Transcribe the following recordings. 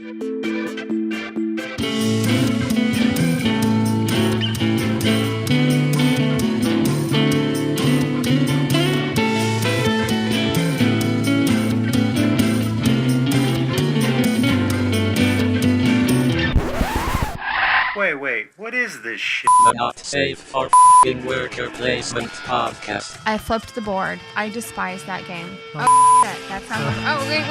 Wait, what is this shit? The Not Safe for Worker Placement podcast. I flipped the board. I despise that game. Oh, shit. That's how much. Oh, wait.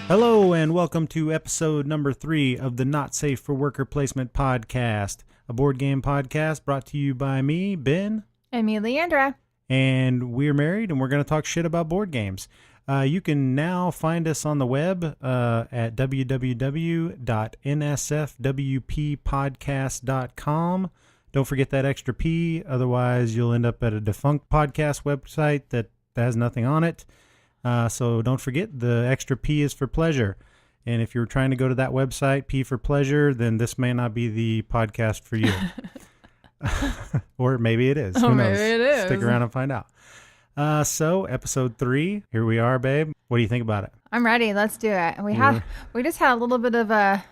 Hello, and welcome to episode number 3 of the Not Safe for Worker Placement podcast, a board game podcast brought to you by me, Ben. And me, Leandra. And we're married, and we're going to talk shit about board games. You can now find us on the web at www.nsfwppodcast.com. Don't forget that extra P, otherwise you'll end up at a defunct podcast website that has nothing on it. So don't forget, the extra P is for pleasure. And if you're trying to go to that website, P for pleasure, then this may not be the podcast for you. Or maybe it is. Who knows? Maybe it is. Stick around and find out. So episode 3, here we are, babe. What do you think about it? I'm ready. Let's do it. We just had a little bit of an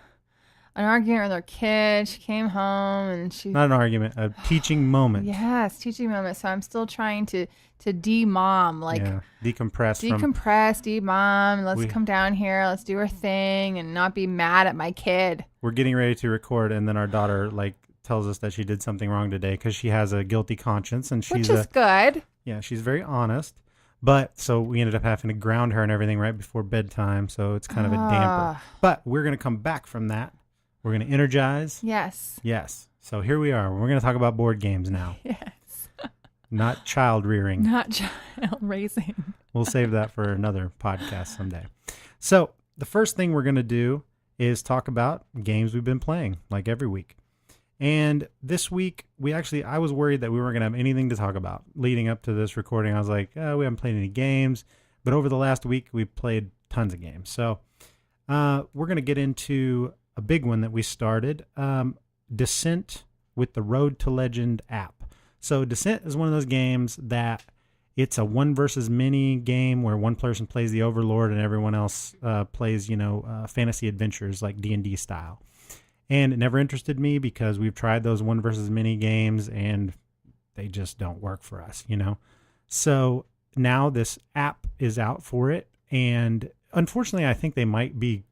argument with our kid. She came home and she... Not an argument, a teaching moment. Yes, teaching moment. So I'm still trying to de-mom, decompress, de-mom. Let's come down here. Let's do our thing and not be mad at my kid. We're getting ready to record, and then our daughter tells us that she did something wrong today because she has a guilty conscience, and which is good. Yeah, she's very honest. But so we ended up having to ground her and everything right before bedtime, so it's kind of a damper. But we're going to come back from that. We're going to energize. Yes. So here we are. We're going to talk about board games now. Yes. Not child rearing. Not child raising. We'll save that for another podcast someday. So the first thing we're going to do is talk about games we've been playing, like every week. And this week, I was worried that we weren't going to have anything to talk about. Leading up to this recording, I was like, we haven't played any games. But over the last week, we've played tons of games. So we're going to get into a big one that we started, Descent with the Road to Legend app. So Descent is one of those games that it's a one versus many game where one person plays the Overlord and everyone else plays, fantasy adventures like D&D style. And it never interested me because we've tried those one versus many games and they just don't work for us, So now this app is out for it. And unfortunately, I think they might be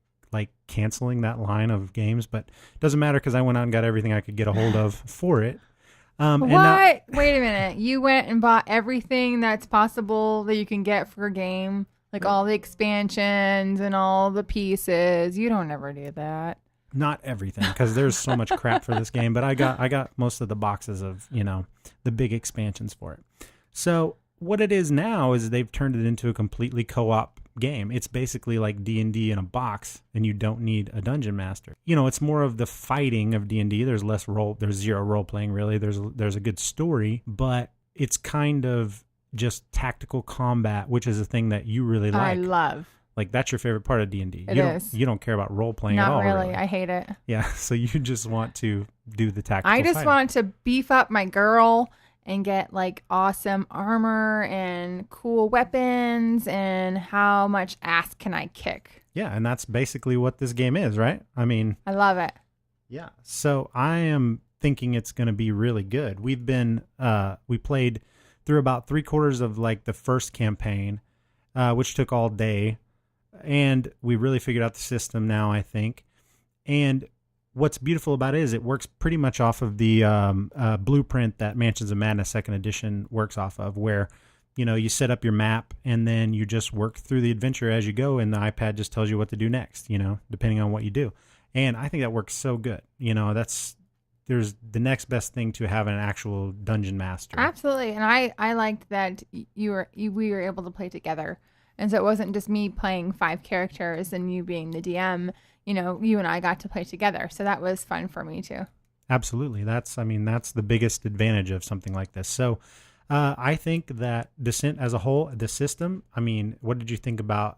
canceling that line of games, but it doesn't matter because I went out and got everything I could get a hold of for it. What? Wait a minute. You went and bought everything that's possible that you can get for a game? Like all the expansions and all the pieces. You don't ever do that. Not everything, because there's so much crap for this game, but I got most of the boxes of, the big expansions for it. So what it is now is they've turned it into a completely co-op game. It's basically like D&D in a box, and you don't need a dungeon master. It's more of the fighting of D&D. There's zero role playing really. There's a good story, but it's kind of just tactical combat, which is a thing that you really like. I love. That's your favorite part of D&D. You don't care about role playing at all. Not really. I hate it. Yeah, so you just want to do the tactical I just fighting. want to beef up my girl and get awesome armor and cool weapons and how much ass can I kick. Yeah, and that's basically what this game is, right? I love it. Yeah. So I am thinking it's going to be really good. We played through about 3/4 of the first campaign, which took all day. And we really figured out the system now, I think. And what's beautiful about it is it works pretty much off of the blueprint that Mansions of Madness 2nd Edition works off of, where, you set up your map and then you just work through the adventure as you go, and the iPad just tells you what to do next, depending on what you do. And I think that works so good. There's the next best thing to have an actual dungeon master. Absolutely. And I liked that we were able to play together. And so it wasn't just me playing 5 characters and you being the DM, you and I got to play together. So that was fun for me too. Absolutely. That's the biggest advantage of something like this. So I think that Descent as a whole, the system, what did you think about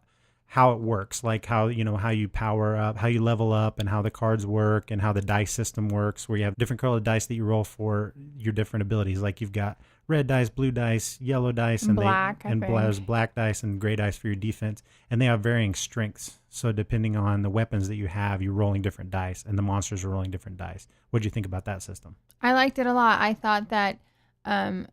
how it works, like how, how you power up, how you level up, and how the cards work, and how the dice system works, where you have different colored dice that you roll for your different abilities. Like you've got red dice, blue dice, yellow dice, and there's black dice and gray dice for your defense, and they have varying strengths. So depending on the weapons that you have, you're rolling different dice, and the monsters are rolling different dice. What do you think about that system? I liked it a lot. I thought that I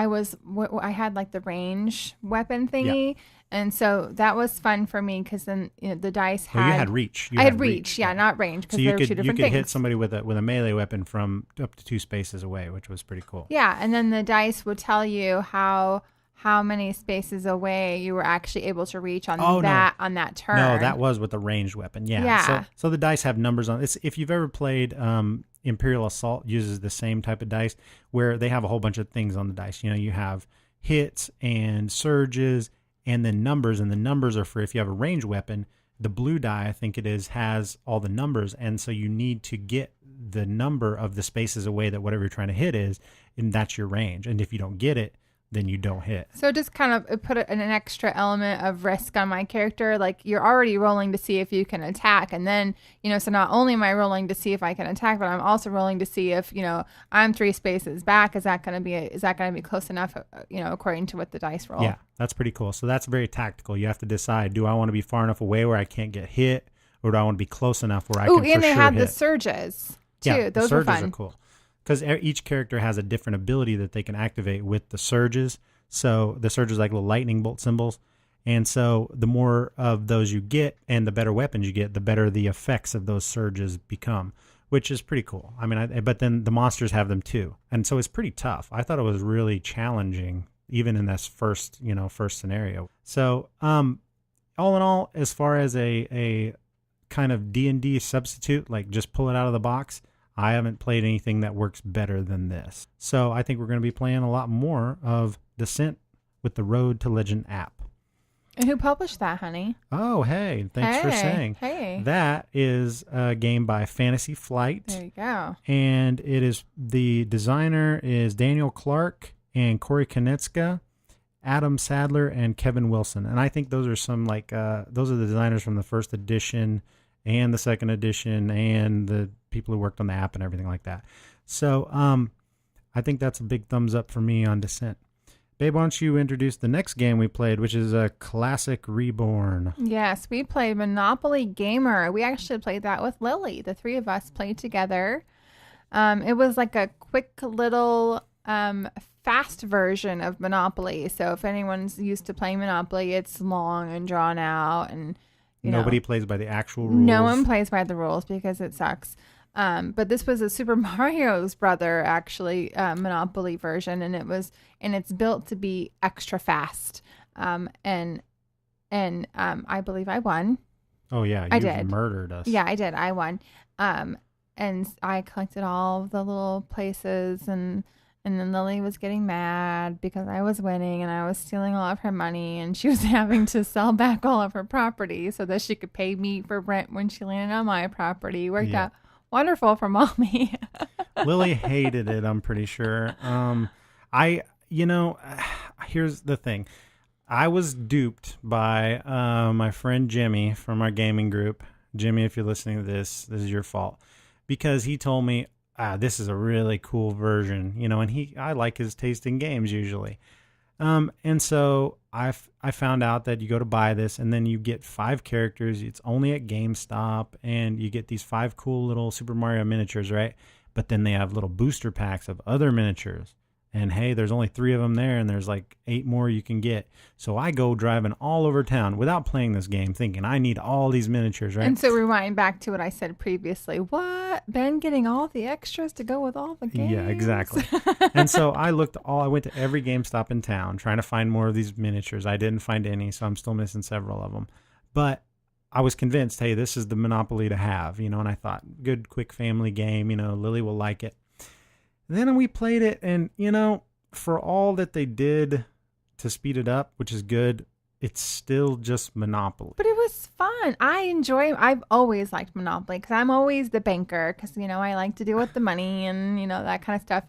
had like the range weapon thingy, and so that was fun for me because then the dice had. Well, you had reach. I had reach, not range, because there were two different things. You could hit somebody with a melee weapon from up to 2 spaces away, which was pretty cool. Yeah, and then the dice would tell you how many spaces away you were actually able to reach on on that turn. No, that was with the ranged weapon. Yeah. So the dice have numbers on it. If you've ever played Imperial Assault, uses the same type of dice where they have a whole bunch of things on the dice. You have hits and surges and then numbers, and the numbers are for if you have a ranged weapon. The blue die, I think it is, has all the numbers, and so you need to get the number of the spaces away that whatever you're trying to hit is, and that's your range. And if you don't get it, then you don't hit. So just kind of put an extra element of risk on my character. Like you're already rolling to see if you can attack. And then, so not only am I rolling to see if I can attack, but I'm also rolling to see if, I'm 3 spaces back. Is that going to be close enough, according to what the dice roll? Yeah, that's pretty cool. So that's very tactical. You have to decide, do I want to be far enough away where I can't get hit, or do I want to be close enough where I can for sure hit? And they had the surges too. Yeah, those were fun. Are cool. Because each character has a different ability that they can activate with the surges. So the surges are like little lightning bolt symbols. And so the more of those you get and the better weapons you get, the better the effects of those surges become, which is pretty cool. I mean, but then the monsters have them too. And so it's pretty tough. I thought it was really challenging, even in this first scenario. So all in all, as far as a kind of D&D substitute, like just pull it out of the box, I haven't played anything that works better than this. So I think we're going to be playing a lot more of Descent with the Road to Legend app. And who published that, honey? Oh, hey. Thanks for saying. Hey. That is a game by Fantasy Flight. There you go. And the designer is Daniel Clark and Corey Konecka, Adam Sadler, and Kevin Wilson. And I think those are those are the designers from the first edition and the second edition and the people who worked on the app and everything like that. So I think that's a big thumbs up for me on Descent. Babe, why don't you introduce the next game we played, which is a Classic Reborn. Yes, we played Monopoly Gamer. We actually played that with Lily. The 3 of us played together. It was like a quick little fast version of Monopoly. So if anyone's used to playing Monopoly, it's long and drawn out, and nobody plays by the actual rules. No one plays by the rules because it sucks. But this was a Super Mario's brother, actually, Monopoly version, and it's built to be extra fast. And I believe I won. Oh yeah, you murdered us. Yeah, I did. I won. And I collected all the little places, and then Lily was getting mad because I was winning and I was stealing all of her money, and she was having to sell back all of her property so that she could pay me for rent when she landed on my property. Worked out wonderful for Mommy. Lily hated it, I'm pretty sure. Here's the thing. I was duped by my friend Jimmy from our gaming group. Jimmy, if you're listening to this is your fault. Because he told me, this is a really cool version, and I like his taste in games usually. And so I found out that you go to buy this and then you get 5 characters. It's only at GameStop, and you get these 5 cool little Super Mario miniatures, right? But then they have little booster packs of other miniatures. And hey, there's only 3 of them there, and there's like 8 more you can get. So I go driving all over town without playing this game, thinking I need all these miniatures, right? And so rewind back to what I said previously. What? Ben getting all the extras to go with all the games? Yeah, exactly. And so I went to every GameStop in town trying to find more of these miniatures. I didn't find any, so I'm still missing several of them. But I was convinced, hey, this is the Monopoly to have, and I thought, good, quick family game, Lily will like it. Then we played it, and, for all that they did to speed it up, which is good, it's still just Monopoly. But it was fun. I've always liked Monopoly because I'm always the banker because, I like to deal with the money and, that kind of stuff.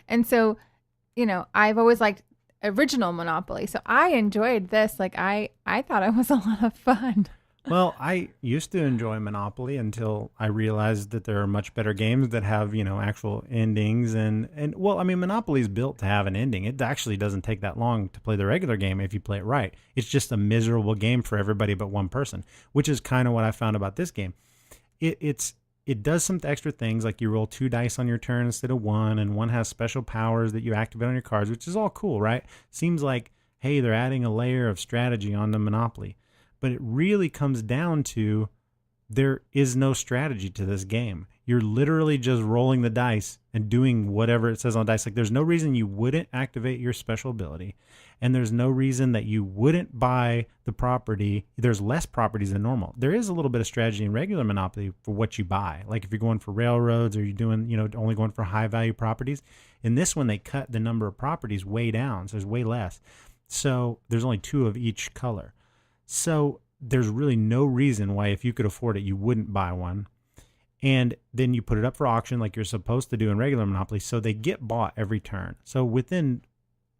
And so, I've always liked original Monopoly. So I enjoyed this. Like I thought it was a lot of fun. Well, I used to enjoy Monopoly until I realized that there are much better games that have, actual endings. And well, I mean, Monopoly is built to have an ending. It actually doesn't take that long to play the regular game if you play it right. It's just a miserable game for everybody but one person, which is kind of what I found about this game. It does some extra things, like you roll 2 dice on your turn instead of 1, and one has special powers that you activate on your cards, which is all cool, right? Seems like, hey, they're adding a layer of strategy on the Monopoly. But it really comes down to there is no strategy to this game. You're literally just rolling the dice and doing whatever it says on the dice. Like, there's no reason you wouldn't activate your special ability, and there's no reason that you wouldn't buy the property. There's less properties than normal. There is a little bit of strategy in regular Monopoly for what you buy. Like if you're going for railroads or you're doing, only going for high value properties. In this one, they cut the number of properties way down, so there's way less. So there's only 2 of each color. So there's really no reason why, if you could afford it, you wouldn't buy one. And then you put it up for auction like you're supposed to do in regular Monopoly. So they get bought every turn. So within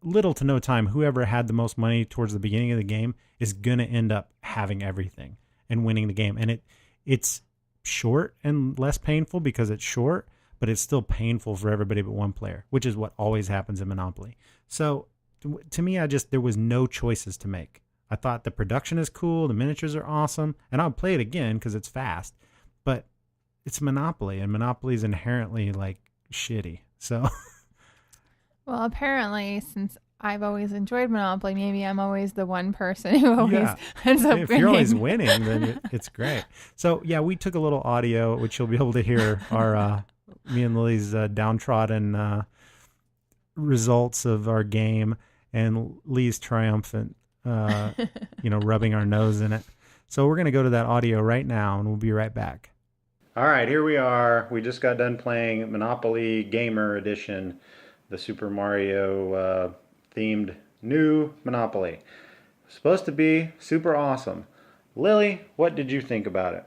little to no time, whoever had the most money towards the beginning of the game is going to end up having everything and winning the game. And it's short and less painful because it's short, but it's still painful for everybody but one player, which is what always happens in Monopoly. So to me, there was no choices to make. I thought the production is cool. The miniatures are awesome. And I'll play it again because it's fast. But it's Monopoly, and Monopoly is inherently, shitty. So, Well, apparently, since I've always enjoyed Monopoly, maybe I'm always the one person who always ends up if winning. you're always winning, then it's great. So, yeah, we took a little audio, which you'll be able to hear our me and Lily's downtrodden results of our game, and Lee's triumphant rubbing our nose in it. So we're going to go to that audio right now, and we'll be right back. All right, here we are. We just got done playing Monopoly Gamer Edition, the Super Mario themed new Monopoly. Supposed to be super awesome. Lily, what did you think about it?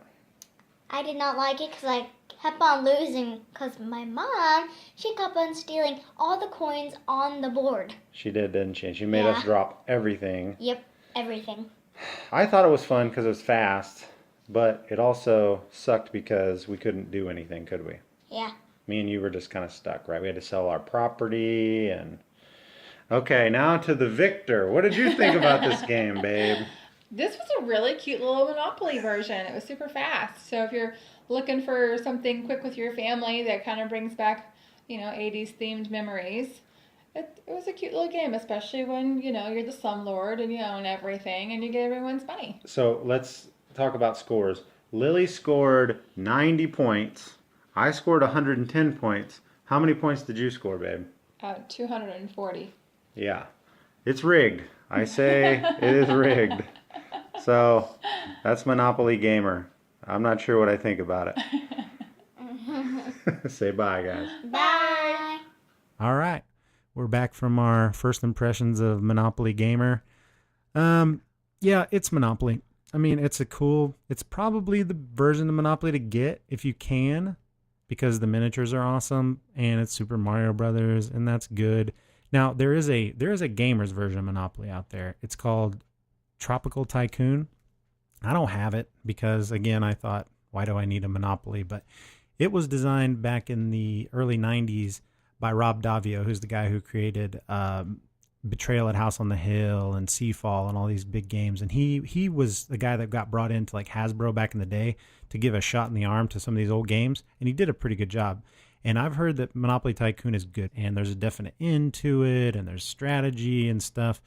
I did not like it because I kept on losing because my mom, she kept on stealing all the coins on the board. She did, didn't she? She made us drop everything. Yep, everything. I thought it was fun because it was fast, but it also sucked because we couldn't do anything, could we? Yeah. Me and you were just kind of stuck, right? We had to sell our property and... Okay, now to the victor. What did you think about this game, babe? This was a really cute little Monopoly version. It was super fast. So if you're looking for something quick with your family that kind of brings back, 80s themed memories, it was a cute little game, especially when, you're the slumlord and you own everything and you get everyone's money. So let's talk about scores. Lily scored 90 points. I scored 110 points. How many points did you score, babe? 240. Yeah. It's rigged. I say it is rigged. So that's Monopoly Gamer. I'm not sure what I think about it. Say bye, guys. Bye. All right. We're back from our first impressions of Monopoly Gamer. Yeah, it's Monopoly. I mean, it's probably the version of Monopoly to get if you can, because the miniatures are awesome and it's Super Mario Brothers, and that's good. Now, there is a gamer's version of Monopoly out there. It's called Tropical Tycoon. I don't have it because, again, I thought, why do I need a Monopoly? But it was designed back in the early 90s by Rob Daviau, who's the guy who created Betrayal at House on the Hill and Seafall and all these big games. And he was the guy that got brought into Hasbro back in the day to give a shot in the arm to some of these old games. And he did a pretty good job. And I've heard that Monopoly Tycoon is good, and there's a definite end to it, and there's strategy and stuff.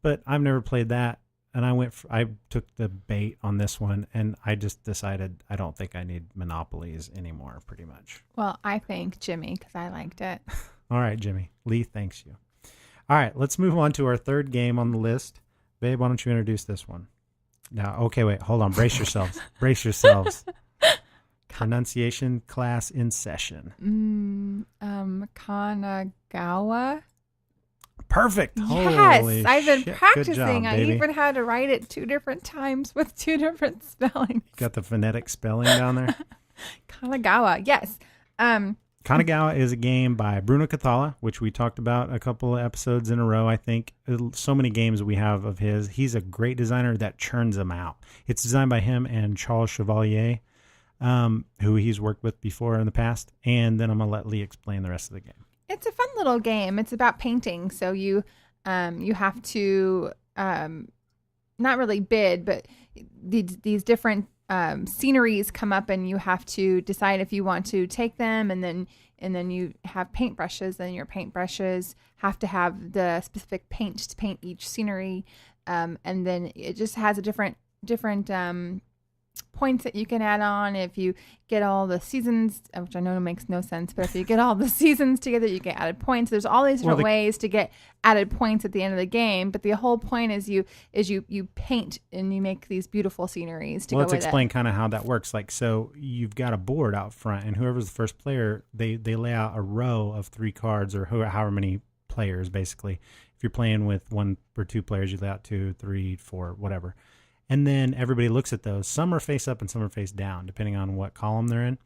But I've never played that, and I took the bait on this one, and I just decided I don't think I need Monopolies anymore, pretty much. Well, I thank Jimmy because I liked it. All right, Jimmy. Lee thanks you. All right, let's move on to our third game on the list. Babe, why don't you introduce this one? Now, okay, wait, hold on. Brace yourselves. Brace yourselves. Pronunciation class in session. Kanagawa. Perfect. Yes, Holy I've been shit. practicing. Good job, I baby. even had to write it 2 different times with 2 different spellings. Got the phonetic spelling down there. Kanagawa. Yes. Kanagawa is a game by Bruno Cathala, which we talked about a couple of episodes in a row, I think. So many games we have of his. He's a great designer that churns them out. It's designed by him and Charles Chevalier, who he's worked with before in the past. And then I'm going to let Lee explain the rest of the game. It's a fun little game. It's about painting. So you have to not really bid, but these different sceneries come up, and you have to decide if you want to take them, and then you have paintbrushes, and your paintbrushes have to have the specific paint to paint each scenery, and then it just has a different points that you can add on if you get all the seasons, which I know makes no sense, but if you get all the seasons together, you get added points. There's all these different ways to get added points at the end of the game, but the whole point is you paint and you make these beautiful sceneries to go with it. Let's explain kind of how that works. Like, so you've got a board out front, and whoever's the first player, they lay out a row of 3 cards, or however many players, basically. If you're playing with 1 or 2 players, you lay out 2, 3, 4, whatever. And then everybody looks at those. Some are face up and some are face down, depending on what column they're in.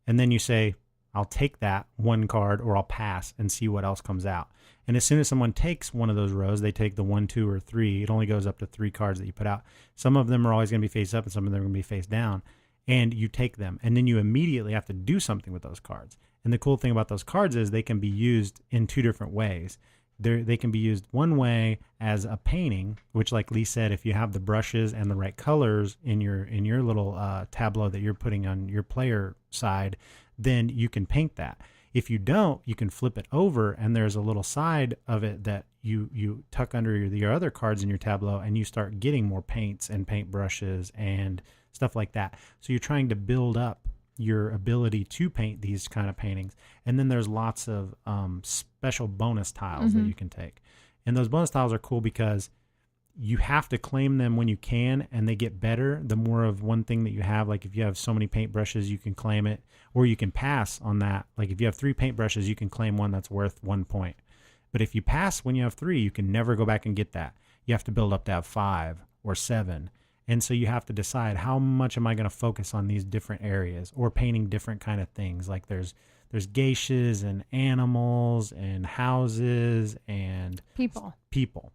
And then you say, I'll take that 1 card, or I'll pass and see what else comes out. And as soon as someone takes one of those rows, they take the 1, 2, or 3. It only goes up to 3 cards that you put out. Some of them are always going to be face up and some of them are going to be face down. And you take them. And then you immediately have to do something with those cards. And the cool thing about those cards is they can be used in 2 different ways. They can be used one way as a painting, which, like Lee said, if you have the brushes and the right colors in your little tableau that you're putting on your player side, then you can paint that. If you don't, you can flip it over, and there's a little side of it that you tuck under your other cards in your tableau, and you start getting more paints and paint brushes and stuff like that. So you're trying to build up your ability to paint these kind of paintings. And then there's lots of special bonus tiles that you can take. And those bonus tiles are cool because you have to claim them when you can, and they get better the more of one thing that you have. Like if you have so many paintbrushes, you can claim it, or you can pass on that. Like if you have 3 paintbrushes, you can claim one that's worth 1 point. But if you pass when you have 3, you can never go back and get that. You have to build up to have 5 or 7. And so you have to decide, how much am I going to focus on these different areas, or painting different kind of things. Like there's geishas and animals and houses and people.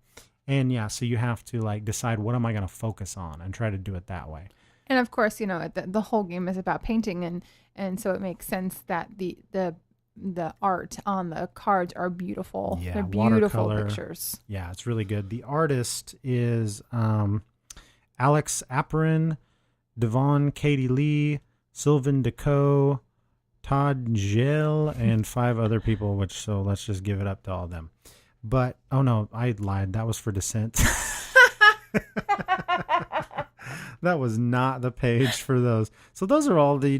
And yeah, so you have to like decide, what am I going to focus on, and try to do it that way. And of course, the whole game is about painting, and so it makes sense that the art on the cards are beautiful. Yeah, they're beautiful watercolor pictures. Yeah, it's really good. The artist is Alex Apperin, Devon Katie Lee, Sylvan Deco, Todd Gell, and 5 other people, so let's just give it up to all of them. But, oh no, I lied. That was for Descent. That was not the page for those. So those are all the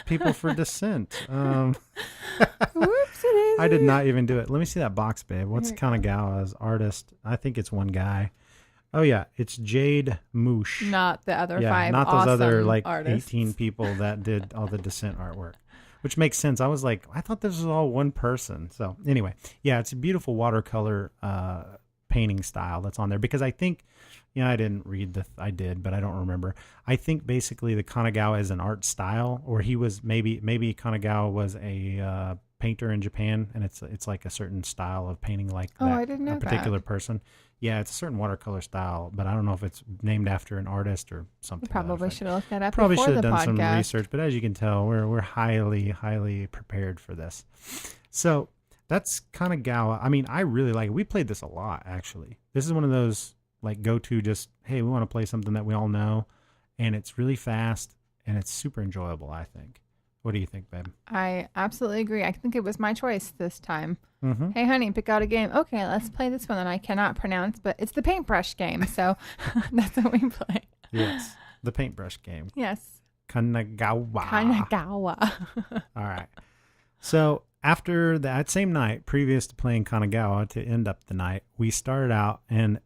people for Descent. Whoops, I did not even do it. Let me see that box, babe. What's Kanagawa's artist? I think it's one guy. Oh yeah, it's Jade Moosh. Not the other 5 not those awesome other like artists. 18 people that did all the Descent artwork, which makes sense. I was like, I thought this was all one person. So anyway, yeah, it's a beautiful watercolor painting style that's on there, because I think, I didn't read I did, but I don't remember. I think basically the Kanagawa is an art style, or he was maybe Kanagawa was a painter in Japan, and it's like a certain style of painting, like I didn't know a particular that. person. Yeah, it's a certain watercolor style, but I don't know if it's named after an artist or something. You probably should have looked that up Probably before should have the done podcast. some research, but as you can tell, we're highly prepared for this. So that's Kanagawa. I mean, I really like it. We played this a lot, actually. This is one of those like go-to, just, hey, we want to play something that we all know, and it's really fast, and it's super enjoyable, I think. What do you think, babe? I absolutely agree. I think it was my choice this time. Mm-hmm. Hey, honey, pick out a game. Okay, let's play this one that I cannot pronounce, but it's the paintbrush game, so that's what we play. Yes, the paintbrush game. Yes. Kanagawa. All right. So after that same night, previous to playing Kanagawa, to end up the night, we started out, and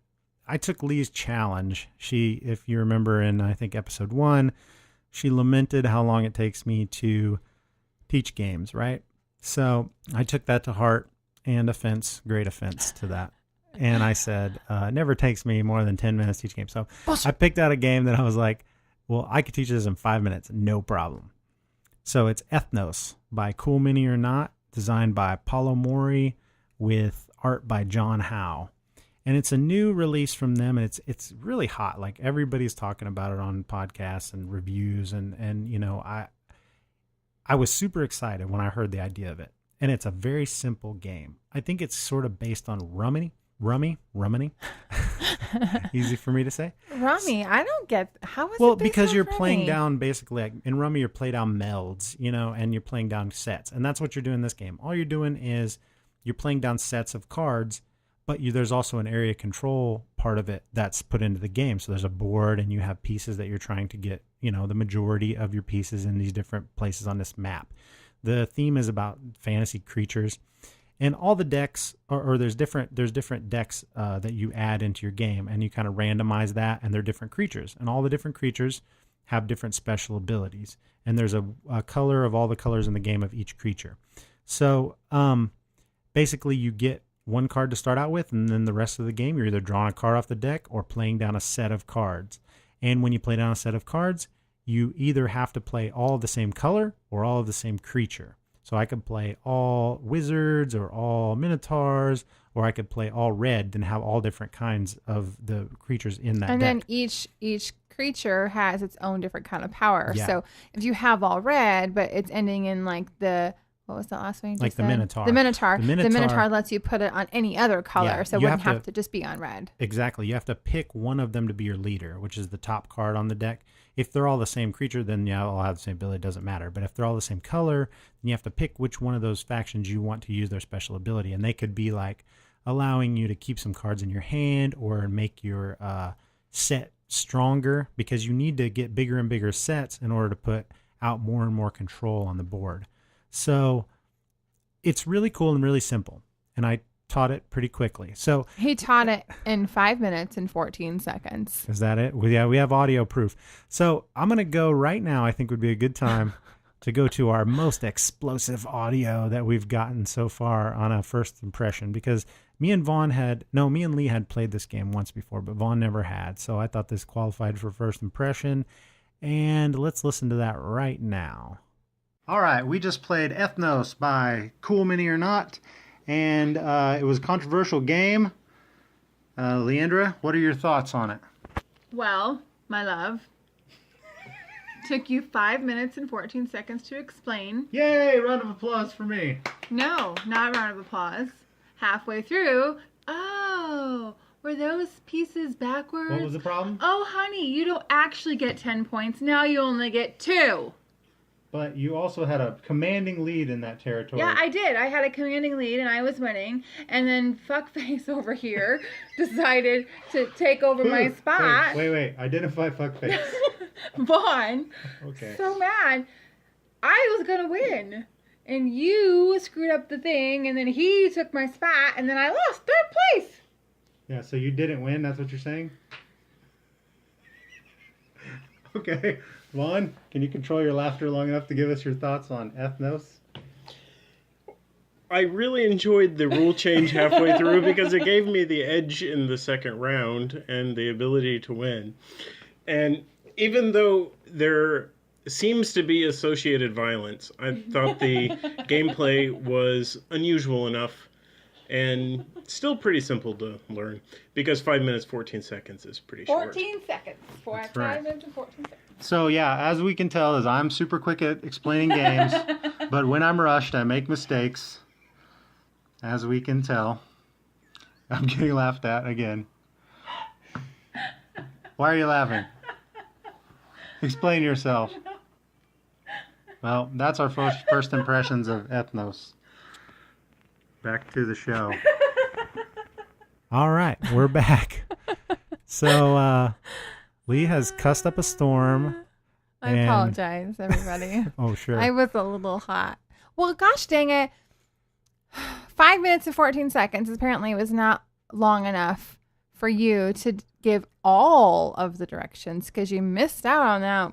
I took Lee's challenge. She, if you remember in, I think, episode 1, she lamented how long it takes me to teach games, right? So I took that to heart, and great offense to that. And I said, it never takes me more than 10 minutes to teach games. So I picked out a game that I was like, well, I could teach this in 5 minutes, no problem. So it's Ethnos by Cool Mini or Not, designed by Paulo Mori with art by John Howe. And it's a new release from them, and it's really hot. Like, everybody's talking about it on podcasts and reviews, and you know, I was super excited when I heard the idea of it. And it's a very simple game. I think it's sort of based on Rummy. Easy for me to say. Rummy, I don't get how is well it based because on you're Rummy? playing down basically like in Rummy you're playing down melds, you know, and you're playing down sets, and that's what you're doing in this game. All you're doing is you're playing down sets of cards, but there's also an area control part of it that's put into the game. So there's a board, and you have pieces that you're trying to get, you know, the majority of your pieces in these different places on this map. The theme is about fantasy creatures. And all the decks, or there's different decks that you add into your game, and you kind of randomize that, and they're different creatures. And all the different creatures have different special abilities. And there's a color of all the colors in the game of each creature. So basically you get one card to start out with, and then the rest of the game you're either drawing a card off the deck or playing down a set of cards. And when you play down a set of cards, you either have to play all of the same color or all of the same creature. So I could play all wizards or all minotaurs, or I could play all red and have all different kinds of the creatures in that And deck. then each creature has its own different kind of power. Yeah. So if you have all red, but it's ending in like what was the last one you just Like the said? Minotaur. The Minotaur. The The Minotaur Minotaur lets you put it on any other color, Yeah, so it you wouldn't have have to just be on red. Exactly. You have to pick one of them to be your leader, which is the top card on the deck. If they're all the same creature, then yeah, all have the same ability. It doesn't matter. But if they're all the same color, then you have to pick which one of those factions you want to use their special ability. And they could be like allowing you to keep some cards in your hand or make your set stronger, because you need to get bigger and bigger sets in order to put out more and more control on the board. So it's really cool and really simple. And I taught it pretty quickly. So He taught it in 5 minutes and 14 seconds. is that it? Well, yeah, we have audio proof. So I'm going to go right now. I think would be a good time to go to our most explosive audio that we've gotten so far on a first impression, because me and Lee had played this game once before, but Vaughn never had. So I thought this qualified for first impression. And let's listen to that right now. All right. We just played Ethnos by Cool Mini or Not. And it was a controversial game. Leandra, what are your thoughts on it? Well, my love, took you 5 minutes and 14 seconds to explain. Yay! Round of applause for me. No, not a round of applause. Halfway through, oh, were those pieces backwards? What was the problem? Oh, honey, you don't actually get 10 points. Now you only get 2. But you also had a commanding lead in that territory. Yeah, I did. I had a commanding lead and I was winning. And then fuckface over here decided to take over my spot. Wait. Identify fuckface. Vaughn. Okay. So mad. I was going to win. And you screwed up the thing, and then he took my spot, and then I lost 3rd place. Yeah, so you didn't win, that's what you're saying? Okay. Vaughn, can you control your laughter long enough to give us your thoughts on Ethnos? I really enjoyed the rule change halfway through because it gave me the edge in the second round and the ability to win. And even though there seems to be associated violence, I thought the gameplay was unusual enough and still pretty simple to learn, because 5 minutes, 14 seconds is pretty short. 14 seconds. That's 5 right. minutes and 14 seconds. So yeah, as we can tell, is I'm super quick at explaining games, but when I'm rushed, I make mistakes. As we can tell, I'm getting laughed at again. Why are you laughing? Explain yourself. Well, that's our first impressions of Ethnos. Back to the show. All right, we're back. So, Lee has cussed up a storm. I apologize, everybody. Oh, sure. I was a little hot. Well, gosh dang it. 5 minutes and 14 seconds apparently was not long enough for you to give all of the directions, because you missed out on that.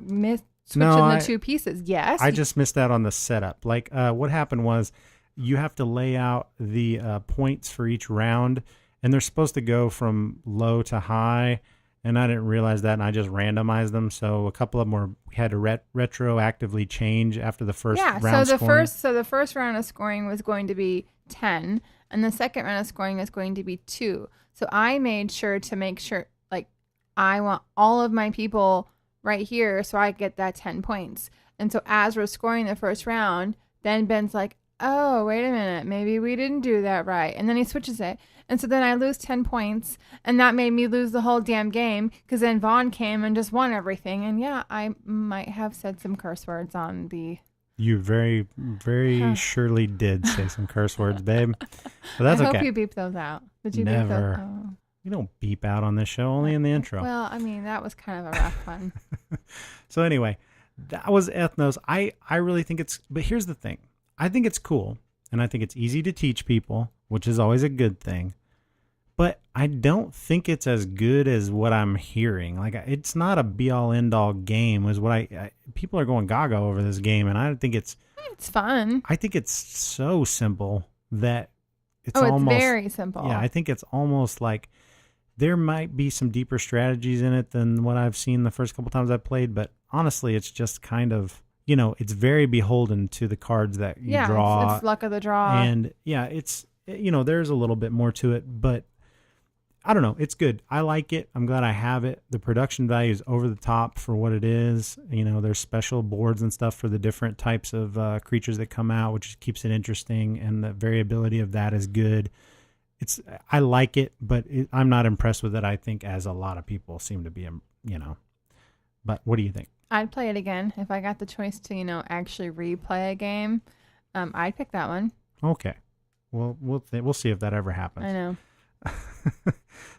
Switching the two pieces. Yes. I just missed out on the setup. Like, what happened was you have to lay out the points for each round, and they're supposed to go from low to high. and I didn't realize that, and I just randomized them. So a couple of them we had to retroactively change after the first round scoring. So the first round of scoring was going to be 10, and the second round of scoring was going to be 2. So I made sure to make sure, like, I want all of my people right here so I get that 10 points. And so as we're scoring the first round, then Ben's like, oh, wait a minute, maybe we didn't do that right. And then he switches it. And so then I lose 10 points, and that made me lose the whole damn game because then Vaughn came and just won everything. And yeah, I might have said some curse words on the... You very, very surely did say some curse words, babe. But that's okay. I hope you beep those out. Did you Never. beep those? Oh. We don't beep out on this show, only in the intro. Well, I mean, that was kind of a rough one. So anyway, that was Ethnos. I really think but here's the thing. I think it's cool, and I think it's easy to teach people, which is always a good thing. But I don't think it's as good as what I'm hearing. Like, it's not a be-all, end-all game. Is what people are going gaga over this game, and I think it's fun. I think it's so simple that it's it's almost very simple. Yeah, I think it's almost like there might be some deeper strategies in it than what I've seen the first couple times I've played. But honestly, it's just kind of, it's very beholden to the cards that you draw. It's luck of the draw. And it's, there's a little bit more to it, but I don't know. It's good. I like it. I'm glad I have it. The production value is over the top for what it is. There's special boards and stuff for the different types of creatures that come out, which keeps it interesting. And the variability of that is good. I like it, but I'm not impressed with it, I think, as a lot of people seem to be, But what do you think? I'd play it again. If I got the choice to, actually replay a game, I'd pick that one. Okay. Well, we'll see if that ever happens. I know.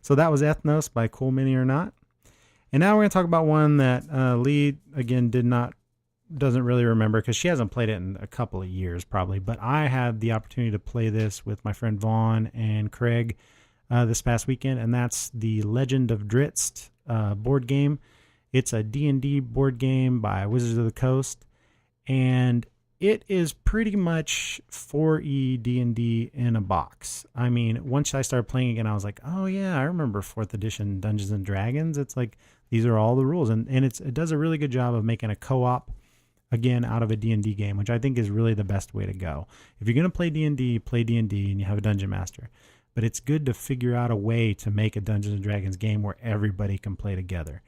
So that was Ethnos by Cool Mini or Not. And now we're going to talk about one that Lee, again, doesn't really remember because she hasn't played it in a couple of years probably. But I had the opportunity to play this with my friend Vaughn and Craig this past weekend, and that's the Legend of Drizzt board game. It's a D&D board game by Wizards of the Coast, and it is pretty much 4E D&D in a box. I mean, once I started playing again, I was like, oh yeah, I remember 4th edition Dungeons and Dragons. It's like, these are all the rules. And it does a really good job of making a co-op, again, out of a D&D game, which I think is really the best way to go. If you're going to play D&D and you have a Dungeon Master. But it's good to figure out a way to make a Dungeons and Dragons game where everybody can play together.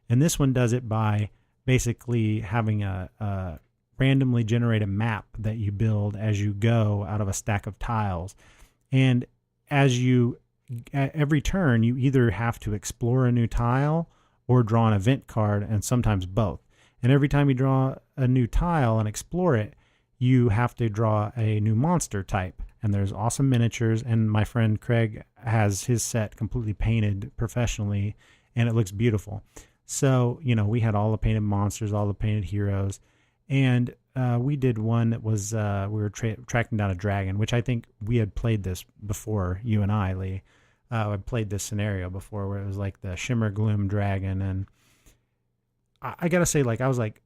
And this one does it by basically having a randomly generated map that you build as you go out of a stack of tiles. And at every turn, you either have to explore a new tile or draw an event card, and sometimes both. And every time you draw a new tile and explore it, you have to draw a new monster type. And there's awesome miniatures, and my friend Craig has his set completely painted professionally, and it looks beautiful. So, we had all the painted monsters, all the painted heroes. And we did one that was, we were tracking down a dragon, which I think we had played this before, you and I, Lee. I played this scenario before where it was like the Shimmer Gloom dragon. And I got to say,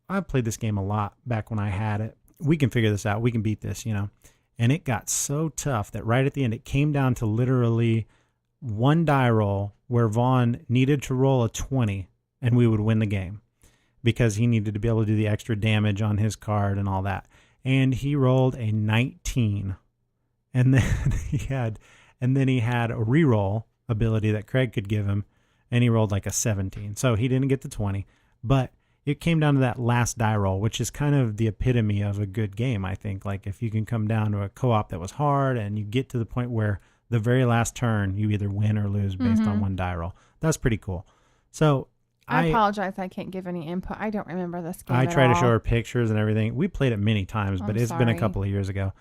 I played this game a lot back when I had it. We can figure this out. We can beat this, And it got so tough that right at the end, it came down to literally one die roll where Vaughn needed to roll a 20 and we would win the game, because he needed to be able to do the extra damage on his card and all that. And he rolled a 19. And then he had a reroll ability that Craig could give him, and he rolled like a 17. So he didn't get the 20, but it came down to that last die roll, which is kind of the epitome of a good game, I think. Like, if you can come down to a co-op that was hard and you get to the point where the very last turn you either win or lose based on one die roll. That's pretty cool. So I apologize, I can't give any input. I don't remember this game. I try to show her pictures and everything. We played it many times, but it's been a couple of years ago.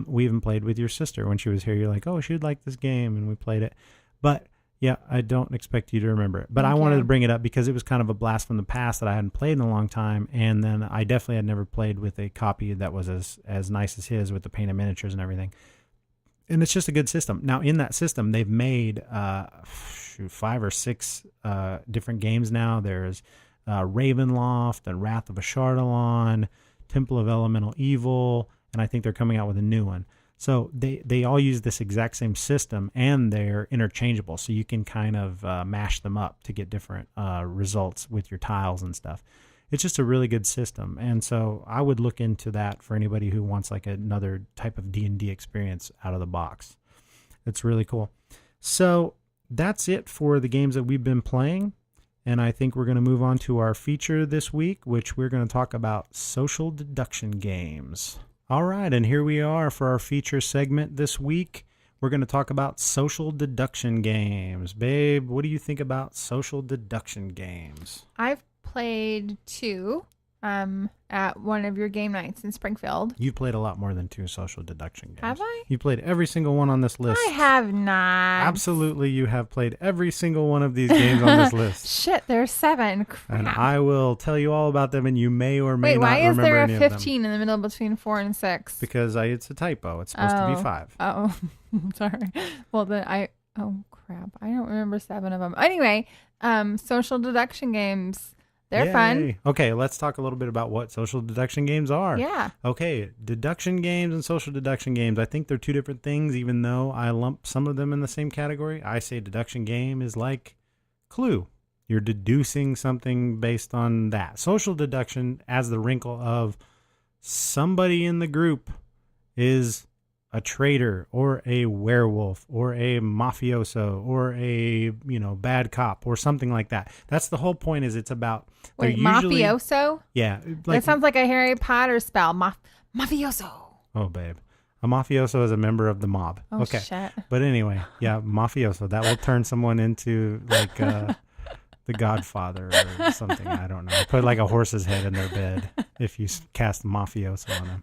We even played with your sister when she was here. You're like, oh, she'd like this game, and we played it. But yeah, I don't expect you to remember it. But I wanted to bring it up because it was kind of a blast from the past that I hadn't played in a long time, and then I definitely had never played with a copy that was as nice as his with the painted miniatures and everything. And it's just a good system. Now, in that system, they've made 5 or 6 different games now. There's Ravenloft and Wrath of Ashardalon, Temple of Elemental Evil, and I think they're coming out with a new one. So they all use this exact same system, and they're interchangeable. So you can kind of mash them up to get different results with your tiles and stuff. It's just a really good system. And so I would look into that for anybody who wants like another type of D&D experience out of the box. It's really cool. So that's it for the games that we've been playing. And I think we're going to move on to our feature this week, which we're going to talk about social deduction games. All right, and here we are for our feature segment this week. We're going to talk about social deduction games. Babe, what do you think about social deduction games? I've played 2 at one of your game nights in Springfield. You've played a lot more than 2 social deduction games. Have I? You played every single one on this list. I have not. Absolutely, you have played every single one of these games on this list. Shit, there's 7. Crap. And I will tell you all about them, and you may or may Wait, not why is remember there any a of them. 15 in the middle between 4 and 6? Because it's a typo. It's supposed to be 5. Oh, sorry. Well, then oh crap, I don't remember 7 of them. Anyway, social deduction games. They're fun. Okay, let's talk a little bit about what social deduction games are. Yeah. Okay, deduction games and social deduction games. I think they're 2 different things, even though I lump some of them in the same category. I say deduction game is like Clue. You're deducing something based on that. Social deduction as the wrinkle of somebody in the group is a traitor or a werewolf or a mafioso or a bad cop or something like that. That's the whole point. Is it's about wait, mafioso? Yeah, That sounds like a Harry Potter spell. Mafioso. Oh, babe, a mafioso is a member of the mob. Oh, okay, shit. But anyway, yeah, mafioso. That will turn someone into like the Godfather or something. I don't know. Put like a horse's head in their bed if you cast mafioso on them.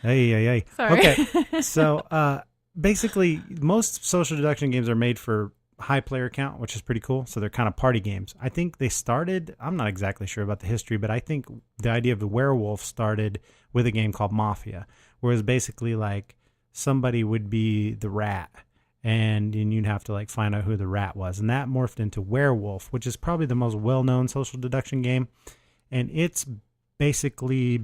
Hey. Sorry. Okay, so basically, most social deduction games are made for high player count, which is pretty cool. So they're kind of party games. I think they started, I'm not exactly sure about the history, but I think the idea of the werewolf started with a game called Mafia, whereas basically like somebody would be the rat, and you'd have to like find out who the rat was. And that morphed into Werewolf, which is probably the most well-known social deduction game. And it's basically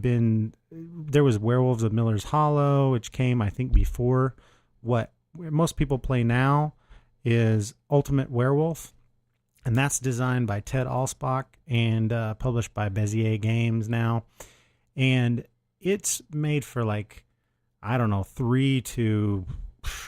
there was Werewolves of Miller's Hollow, which came, I think, before what most people play now is Ultimate Werewolf. And that's designed by Ted Alspach and published by Bezier Games now. And it's made for like, I don't know, 3 to,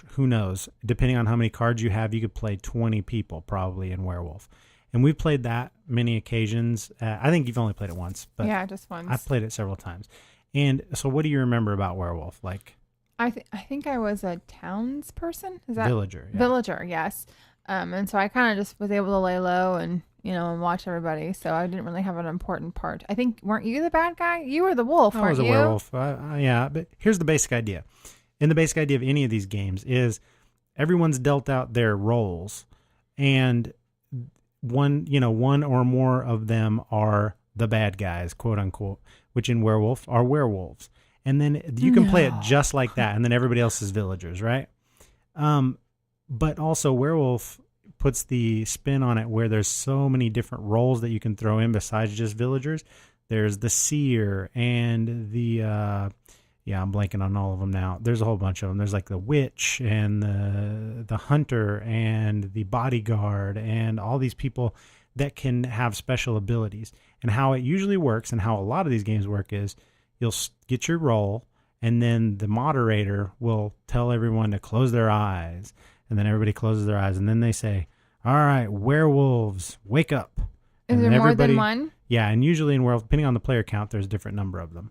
who knows, depending on how many cards you have, you could play 20 people probably in Werewolf. And we've played that many occasions. I think you've only played it once, but yeah, just once. I've played it several times. And so, what do you remember about Werewolf? Like, I think I was a townsperson. Is that villager? Yeah. Villager, yes. And so I kind of just was able to lay low and and watch everybody. So I didn't really have an important part. I think, weren't you the bad guy? You were the wolf, I weren't was a you? werewolf. Yeah, but here's the basic idea. And the basic idea of any of these games is everyone's dealt out their roles, and one or more of them are the bad guys, quote unquote, which in Werewolf are werewolves. And then you can play it just like that, and then everybody else is villagers, right? But also Werewolf puts the spin on it where there's so many different roles that you can throw in besides just villagers. There's the seer and the I'm blanking on all of them now. There's a whole bunch of them. There's like the witch and the hunter and the bodyguard and all these people that can have special abilities. And how it usually works, and how a lot of these games work, is you'll get your roll, and then the moderator will tell everyone to close their eyes, and then everybody closes their eyes, and then they say, all right, werewolves, wake up. Is there more than one? Yeah, and usually in Werewolf, depending on the player count, there's a different number of them.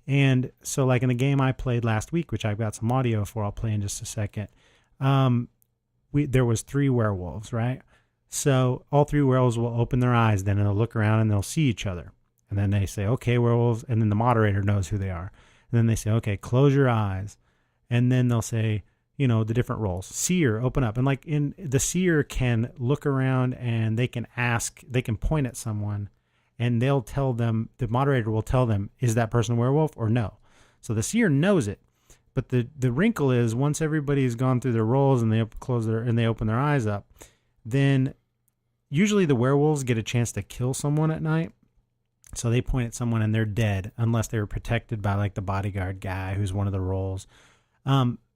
And so like in the game I played last week, which I've got some audio for, I'll play in just a second, there was 3 werewolves, right? So all 3 werewolves will open their eyes, then they'll look around and they'll see each other. And then they say, okay, werewolves. And then the moderator knows who they are. And then they say, okay, close your eyes. And then they'll say, the different roles. Seer, open up. And like in the seer can look around and they can point at someone, and they'll tell them, the moderator will tell them, is that person a werewolf or no? So the seer knows it. But the wrinkle is, once everybody's gone through their roles and they open their eyes up, then usually the werewolves get a chance to kill someone at night. So they point at someone and they're dead, unless they were protected by like the bodyguard guy who's one of the roles.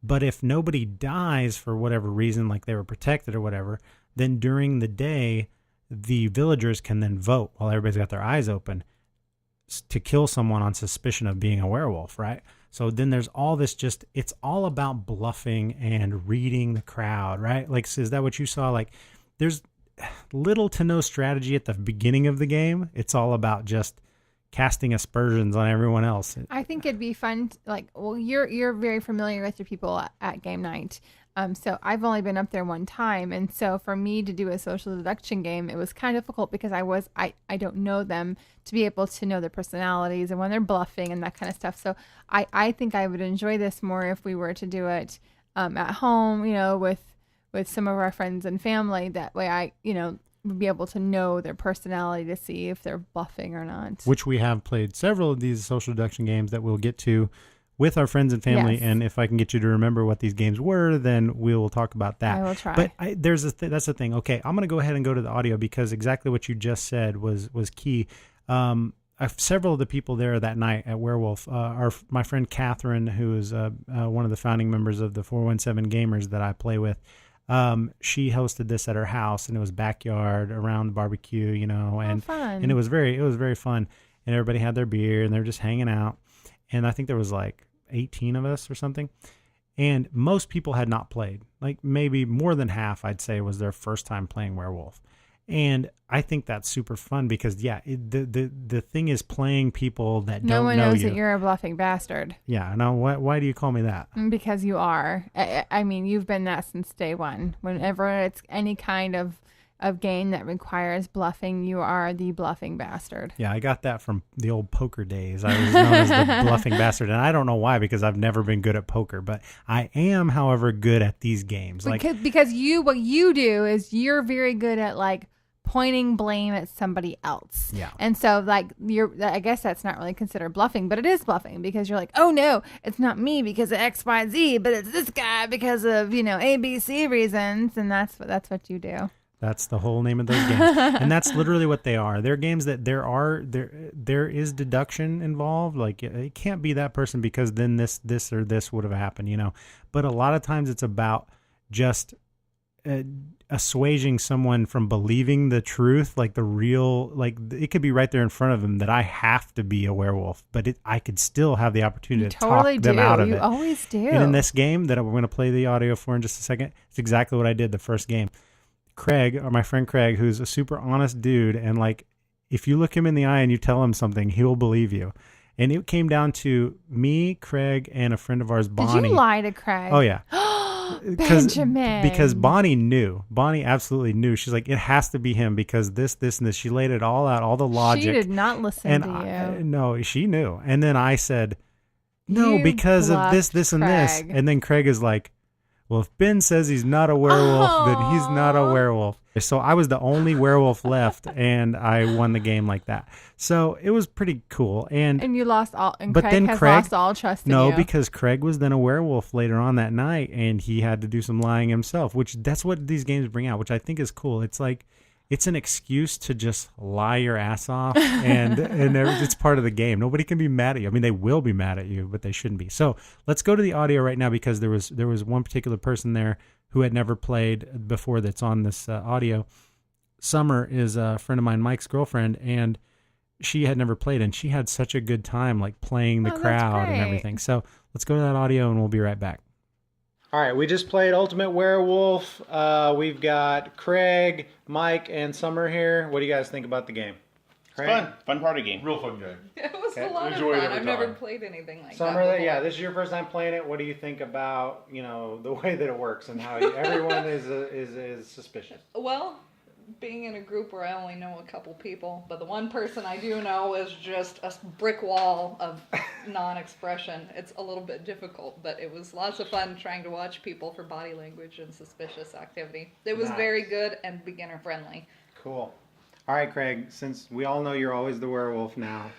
But if nobody dies for whatever reason, like they were protected or whatever, then during the day, the villagers can then vote while everybody's got their eyes open to kill someone on suspicion of being a werewolf, right? So then there's all this it's all about bluffing and reading the crowd, right? Like, is that what you saw? Like, there's little to no strategy at the beginning of the game. It's all about just casting aspersions on everyone else. I think it'd be fun. You're very familiar with the people at game night. So I've only been up there one time. And so for me to do a social deduction game, it was kind of difficult because I don't know them, to be able to know their personalities and when they're bluffing and that kind of stuff. So I think I would enjoy this more if we were to do it at home, with some of our friends and family. That way I would be able to know their personality to see if they're bluffing or not. Which we have played several of these social deduction games that we'll get to with our friends and family. Yes. And if I can get you to remember what these games were, then we will talk about that. I will try. But that's the thing. Okay, I'm going to go ahead and go to the audio because exactly what you just said was key. Several of the people there that night at Werewolf are my friend Catherine, who is one of the founding members of the 417 Gamers that I play with. She hosted this at her house, and it was backyard around the barbecue, and fun. And it was very fun. And everybody had their beer, and they were just hanging out. And I think there was like 18 of us or something. And most people had not played. Like maybe more than half, I'd say, was their first time playing Werewolf. And I think that's super fun because, the thing is playing people that don't know you. No one knows that you're a bluffing bastard. Yeah. No, why do you call me that? Because you are. I mean, you've been that since day one. Whenever it's any kind of game that requires bluffing, you are the bluffing bastard. Yeah, I got that from the old poker days. I was known as the bluffing bastard, and I don't know why, because I've never been good at poker, but I am, however, good at these games. What you do is you're very good at pointing blame at somebody else. Yeah. And so I guess that's not really considered bluffing, but it is bluffing because you're like, oh no, it's not me because of X, Y, Z, but it's this guy because of, A, B, C reasons. And that's what you do. That's the whole name of those games. And that's literally what they are. They're games that there is deduction involved. Like it can't be that person because then this or this would have happened, But a lot of times it's about just assuaging someone from believing the truth, like the real, it could be right there in front of them that I have to be a werewolf, but I could still have the opportunity to talk them out of it. You always do. And in this game that we're going to play the audio for in just a second, it's exactly what I did the first game. Craig, or my friend Craig, who's a super honest dude, and if you look him in the eye and you tell him something, he'll believe you. And it came down to me, Craig, and a friend of ours, Bonnie. Did you lie to Craig? Oh, yeah. Benjamin. Because Bonnie knew. Bonnie absolutely knew. She's like, it has to be him because this, and this. She laid it all out, all the logic. She did not listen to you. No, she knew. And then I said, no, because of this, and this. And then Craig is like, well, if Ben says he's not a werewolf, then he's not a werewolf. So I was the only werewolf left, and I won the game like that. So it was pretty cool. And you lost all. And but Craig then has Craig lost all trust in you. No, because Craig was then a werewolf later on that night, and he had to do some lying himself. Which that's what these games bring out, which I think is cool. It's like it's an excuse to just lie your ass off, and it's part of the game. Nobody can be mad at you. I mean, they will be mad at you, but they shouldn't be. So let's go to the audio right now because there was one particular person there who had never played before that's on this audio. Summer is a friend of mine, Mike's girlfriend, and she had never played, and she had such a good time playing the crowd and everything. So let's go to that audio, and we'll be right back. All right, we just played Ultimate Werewolf. We've got Craig, Mike, and Summer here. What do you guys think about the game? Craig? Fun party game. Real fun game. It was a lot of Enjoyed fun. every I've never time. played anything like Summer, that. yeah, this is your first time playing it. What do you think about the way that it works and how everyone is suspicious? Well, being in a group where I only know a couple people, but the one person I do know is just a brick wall of non-expression. It's a little bit difficult, but it was lots of fun trying to watch people for body language and suspicious activity. It was very good and beginner friendly. Cool. All right, Craig, since we all know you're always the werewolf now.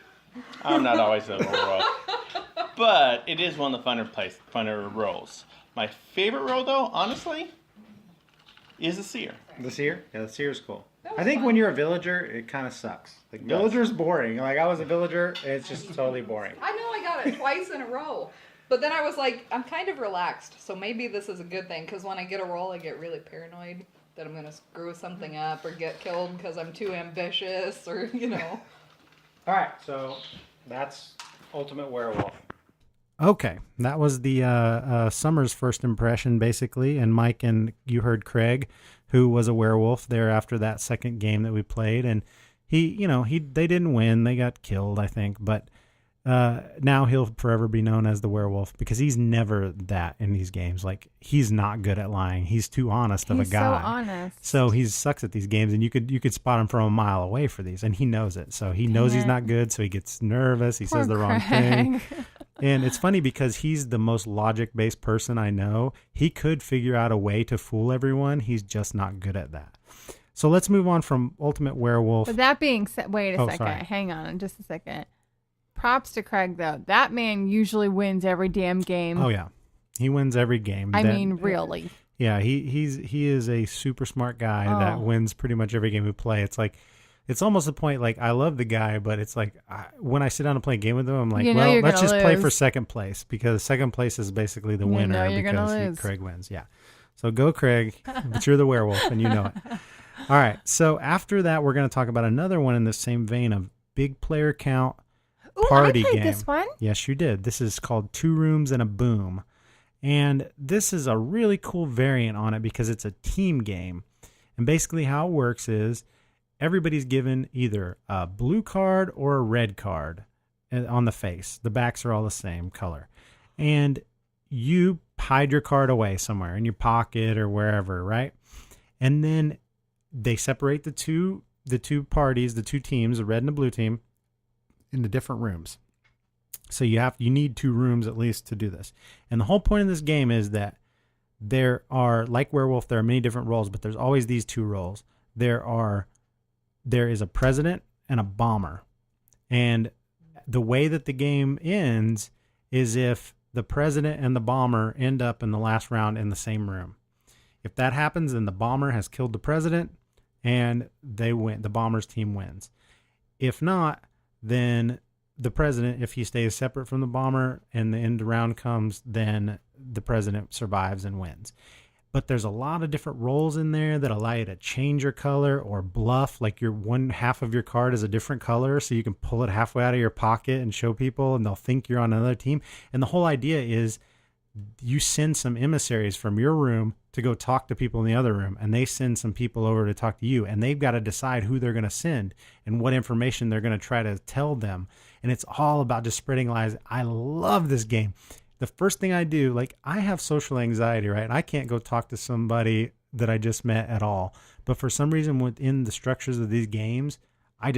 I'm not always the werewolf, but it is one of the funner roles. My favorite role, though, honestly, is the seer. The seer? Yeah, the seer's cool. That I was think fun. when you're a villager, it kind of sucks. Villager's boring. I was a villager, and it's just totally boring. I know I got it twice in a row. But then I was like, I'm kind of relaxed, so maybe this is a good thing, because when I get a roll, I get really paranoid that I'm going to screw something up or get killed because I'm too ambitious or, All right, so that's Ultimate Werewolf. Okay, that was the Summer's first impression, basically. And Mike and you heard Craig, who was a werewolf there after that second game that we played. And they didn't win. They got killed, I think. But now he'll forever be known as the werewolf because he's never that in these games. Like, he's not good at lying. He's too honest of a guy. He's so honest. So he sucks at these games, and you could spot him from a mile away for these, and he knows it. So he knows he's not good, so he gets nervous. He says the wrong thing. And it's funny because he's the most logic-based person I know. He could figure out a way to fool everyone. He's just not good at that. So let's move on from Ultimate Werewolf. But that being said, wait a second. Sorry. Hang on just a second. Props to Craig, though. That man usually wins every damn game. Oh, yeah. He wins every game. I mean, really. Yeah, he is a super smart guy that wins pretty much every game we play. It's like, it's almost the point, like, I love the guy, but it's like, when I sit down and play a game with him, I'm like, well, let's just play for second place, because second place is basically the winner because Craig wins. Yeah. So go, Craig, but you're the werewolf, and you know it. All right. So after that, we're going to talk about another one in the same vein of big player count party I played game. This one. Yes, you did. This is called Two Rooms and a Boom. And this is a really cool variant on it because it's a team game. And basically how it works is everybody's given either a blue card or a red card on the face. The backs are all the same color. And you hide your card away somewhere in your pocket or wherever, right? And then they separate the two parties, the two teams, the red and the blue team, into different rooms. So you need two rooms at least to do this. And the whole point of this game is that there are, like Werewolf, there are many different roles, but there's always these two roles. There is a president and a bomber. And the way that the game ends is if the president and the bomber end up in the last round in the same room. If that happens, then the bomber has killed the president and they win. The bomber's team wins. If not, then the president, if he stays separate from the bomber and the end round comes, then the president survives and wins. But there's a lot of different roles in there that allow you to change your color or bluff, like your one half of your card is a different color, so you can pull it halfway out of your pocket and show people, and they'll think you're on another team. And the whole idea is you send some emissaries from your room to go talk to people in the other room, and they send some people over to talk to you, and they've got to decide who they're going to send and what information they're going to try to tell them. And it's all about just spreading lies. I love this game. The first thing I do, like, I have social anxiety, right? I can't go talk to somebody that I just met at all. But for some reason within the structures of these games, I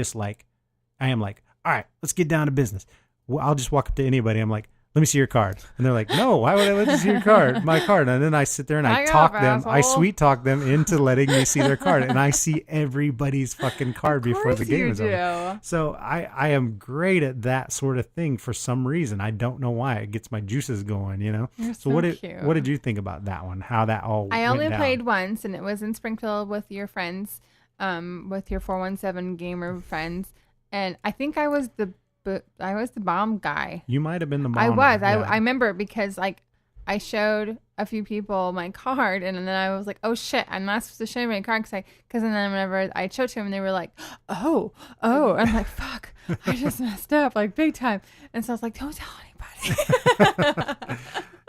am like, all right, let's get down to business. Well, I'll just walk up to anybody. I'm like, let me see your card. And they're like, no, why would I let you see your card? My card. And then I sit there and I talk them. I sweet talk them into letting me see their card. And I see everybody's fucking card before the game is over. So I am great at that sort of thing for some reason. I don't know why. It gets my juices going, you know? You're so cute. What did you think about that one? How that all I only went down? played once, and it was in Springfield with your friends, with your 417 gamer friends. And I think I was the bomb guy. You might have been the bomb. I was. Yeah. I remember because like I showed a few people my card, and then I was like, oh shit, I'm not supposed to show my card because then whenever I showed to them, they were like, oh, I'm like, fuck, I just messed up like big time. And so I was like, don't tell anybody.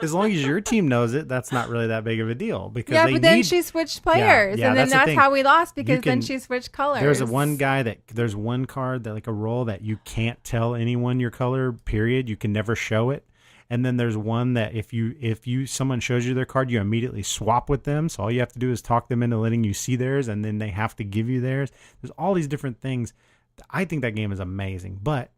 As long as your team knows it, that's not really that big of a deal. Because but then she switched players, and then that's how we lost because then she switched colors. There's there's one card that, like, a role that you can't tell anyone your color. Period. You can never show it. And then there's one that if someone shows you their card, you immediately swap with them. So all you have to do is talk them into letting you see theirs, and then they have to give you theirs. There's all these different things. I think that game is amazing, but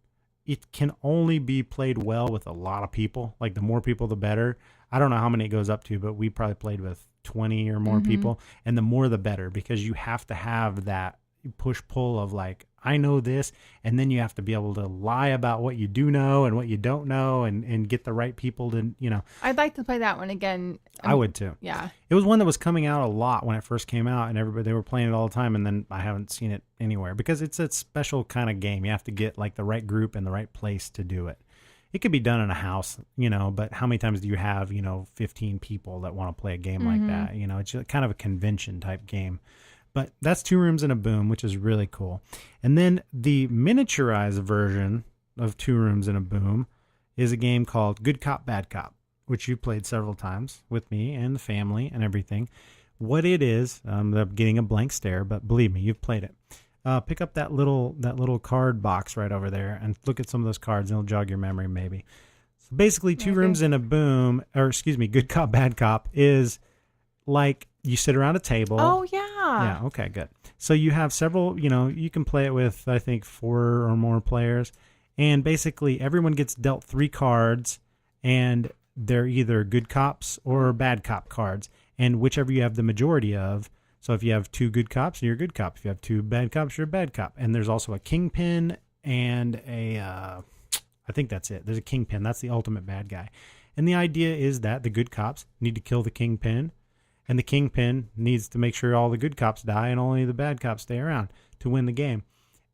it can only be played well with a lot of people. Like, the more people, the better. I don't know how many it goes up to, but we probably played with 20 or more people. And the more, the better, because you have to have that push-pull of, like, I know this, and then you have to be able to lie about what you do know and what you don't know and get the right people to, you know. I'd like to play that one again. I would too. Yeah. It was one that was coming out a lot when it first came out, and they were playing it all the time, and then I haven't seen it anywhere because it's a special kind of game. You have to get, like, the right group and the right place to do it. it could be done in a house, but how many times do you have, 15 people that want to play a game like that? It's just kind of a convention type game. But that's 2 Rooms and a Boom, which is really cool. And then the miniaturized version of 2 Rooms and a Boom is a game called Good Cop, Bad Cop, which you played several times with me and the family and everything. What it is, I'm getting a blank stare, but believe me, you've played it. Pick up that little card box right over there and look at some of those cards, and it'll jog your memory maybe. So basically, 2 Rooms and a Boom, Good Cop, Bad Cop is like you sit around a table. Oh, yeah. Yeah, okay, good. So you have several, you can play it with, I think, 4 or more players. And basically, everyone gets dealt 3 cards, and they're either good cops or bad cop cards. And whichever you have the majority of. So if you have 2 good cops, you're a good cop. If you have 2 bad cops, you're a bad cop. And there's also a kingpin and I think that's it. There's a kingpin. That's the ultimate bad guy. And the idea is that the good cops need to kill the kingpin, and the kingpin needs to make sure all the good cops die and only the bad cops stay around to win the game.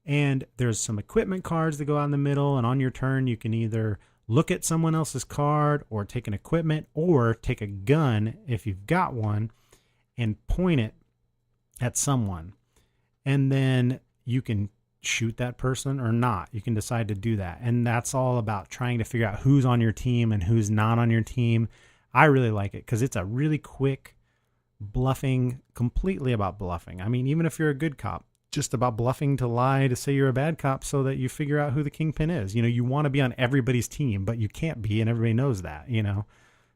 And there's some equipment cards that go out in the middle, and on your turn, you can either look at someone else's card or take an equipment or take a gun, if you've got one, and point it at someone. And then you can shoot that person or not. You can decide to do that. And that's all about trying to figure out who's on your team and who's not on your team. I really like it because it's a really quick bluffing, completely about bluffing. I mean, even if you're a good cop, just about bluffing to lie to say you're a bad cop so that you figure out who the kingpin is. You want to be on everybody's team, but you can't be, and everybody knows that,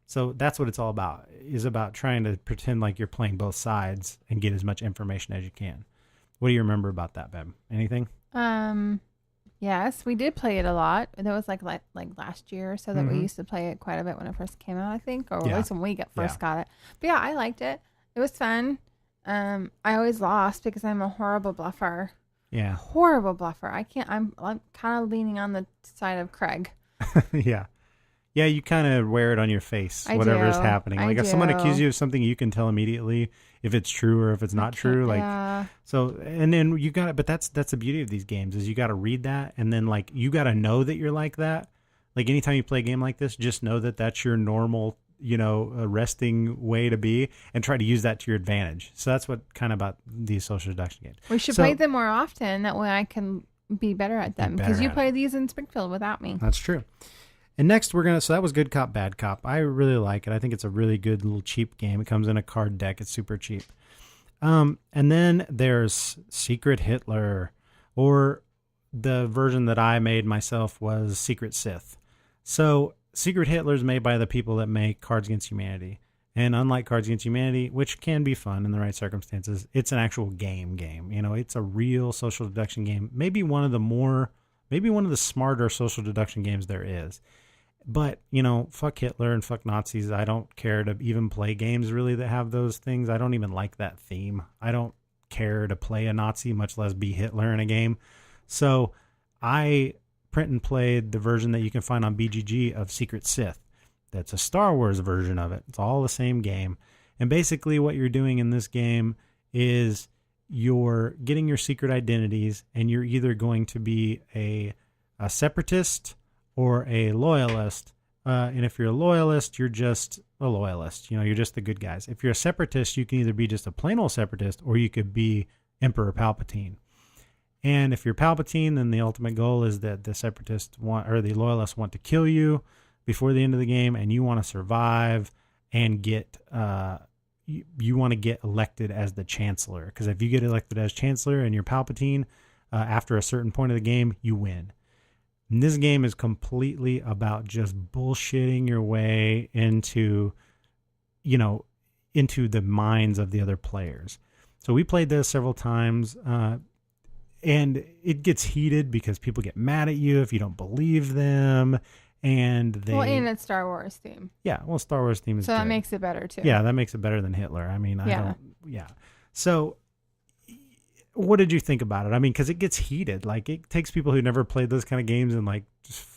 So that's what it's all about, is about trying to pretend like you're playing both sides and get as much information as you can. What do you remember about that, Beb? Anything? Yes, we did play it a lot. That was like last year or so that we used to play it quite a bit when it first came out, I think, or at least when we first got it. But yeah, I liked it. It was fun. I always lost because I'm a horrible bluffer. Yeah. Horrible bluffer. I'm kind of leaning on the side of Craig. Yeah. Yeah, you kind of wear it on your face, whatever's happening. Like if someone accuses you of something, you can tell immediately if it's true or if it's not true. Like, so, and then you got it. But that's the beauty of these games is you got to read that, and then like you got to know that you're like that. Like anytime you play a game like this, just know that that's your normal, resting way to be, and try to use that to your advantage. So that's what kind of about these social deduction games. We should play them more often. That way I can be better at them because you play these in Springfield without me. That's true. And next so that was Good Cop, Bad Cop. I really like it. I think it's a really good little cheap game. It comes in a card deck. It's super cheap. And then there's Secret Hitler, or the version that I made myself was Secret Sith. So Secret Hitler is made by the people that make Cards Against Humanity. And unlike Cards Against Humanity, which can be fun in the right circumstances, it's an actual game. It's a real social deduction game. Maybe one of the smarter social deduction games there is. But, fuck Hitler and fuck Nazis. I don't care to even play games really that have those things. I don't even like that theme. I don't care to play a Nazi, much less be Hitler in a game. So I print and played the version that you can find on BGG of Secret Sith. That's a Star Wars version of it. It's all the same game. And basically what you're doing in this game is you're getting your secret identities, and you're either going to be a separatist or a loyalist. And if you're a loyalist, you're just a loyalist. You're just the good guys. If you're a separatist, you can either be just a plain old separatist, or you could be Emperor Palpatine. And if you're Palpatine, then the ultimate goal is that the separatists the loyalists want to kill you before the end of the game, and you want to survive and get you want to get elected as the chancellor. Because if you get elected as chancellor and you're Palpatine, after a certain point of the game, you win. And this game is completely about just bullshitting your way into the minds of the other players. So we played this several times, and it gets heated because people get mad at you if you don't believe them. And it's Star Wars theme. Yeah, Star Wars theme is so that good. Makes it better too. Yeah, that makes it better than Hitler. I mean, So what did you think about it? I mean, because it gets heated. Like, it takes people who never played those kind of games and like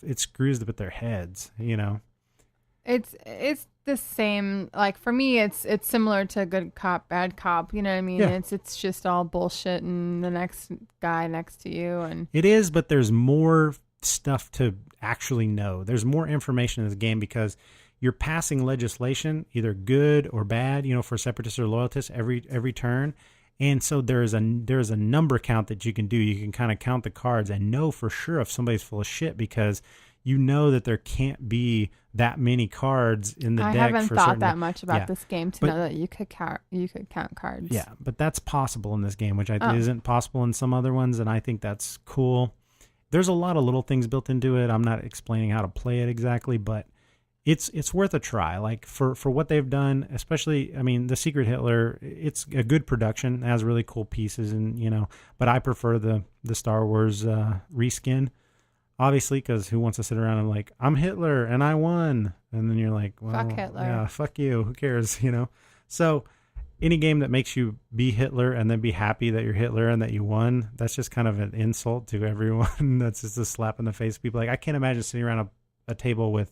it screws with their heads. It's the same. Like for me, it's similar to Good Cop, Bad Cop. You know what I mean? Yeah. It's just all bullshit and the next guy next to you, and it is. But there's more stuff to actually know. There's more information in this game because you're passing legislation, either good or bad, for separatists or loyalists every turn. And so there's a number count that you can do. You can kind of count the cards and know for sure if somebody's full of shit because you know that there can't be that many cards in the deck. I haven't for thought certain, that much about this game to but, know that you could count cards. Yeah, but that's possible in this game, which isn't possible in some other ones, and I think that's cool. There's a lot of little things built into it. I'm not explaining how to play it exactly, but it's worth a try. Like for what they've done, especially, I mean, the Secret Hitler, it's a good production. It has really cool pieces, and but I prefer the Star Wars reskin, obviously, because who wants to sit around and like, I'm Hitler and I won, and then you're like, well, fuck Hitler. Yeah, fuck you. Who cares? So any game that makes you be Hitler and then be happy that you're Hitler and that you won, that's just kind of an insult to everyone. That's just a slap in the face. People I can't imagine sitting around a table with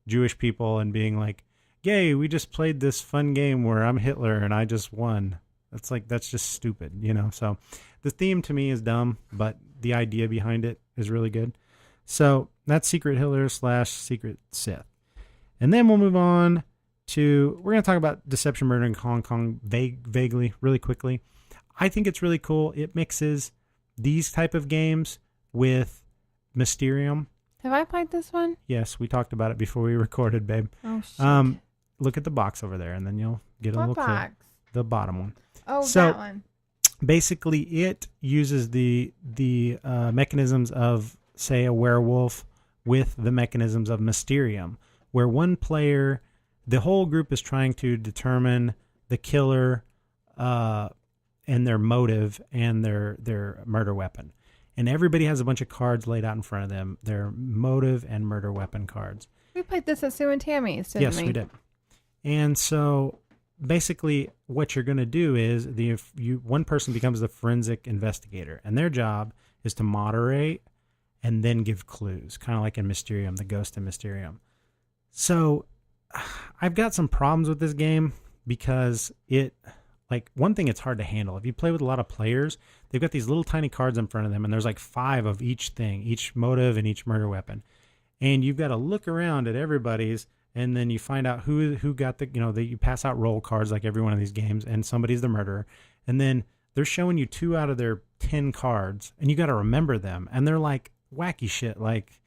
Jewish people and being like, yay, we just played this fun game where I'm Hitler and I just won. That's just stupid, So the theme to me is dumb, but the idea behind it is really good. So that's Secret Hitler / Secret Sith. And then we'll move on to, we're going to talk about Deception Murder in Hong Kong vaguely, really quickly. I think it's really cool. It mixes these type of games with Mysterium. Have I played this one? Yes, we talked about it before we recorded, babe. Oh, shit. Look at the box over there, and then you'll get a What little box? clue. The bottom one. Oh, so, that one. Basically, it uses the mechanisms of, say, a werewolf with the mechanisms of Mysterium, where one player, the whole group is trying to determine the killer and their motive and their murder weapon. And everybody has a bunch of cards laid out in front of them, their motive and murder weapon cards. We played this at Sue and Tammy's, didn't we? Yes, we did. And so basically what you're going to do is one person becomes the forensic investigator, and their job is to moderate and then give clues, kind of like in Mysterium, the Ghost in Mysterium. So I've got some problems with this game because one thing, it's hard to handle. If you play with a lot of players, they've got these little tiny cards in front of them, and there's like 5 of each thing, each motive and each murder weapon. And you've got to look around at everybody's, and then you find out who got you pass out roll cards like every one of these games, and somebody's the murderer. And then they're showing you 2 out of their 10 cards, and you got to remember them. And they're like wacky shit, like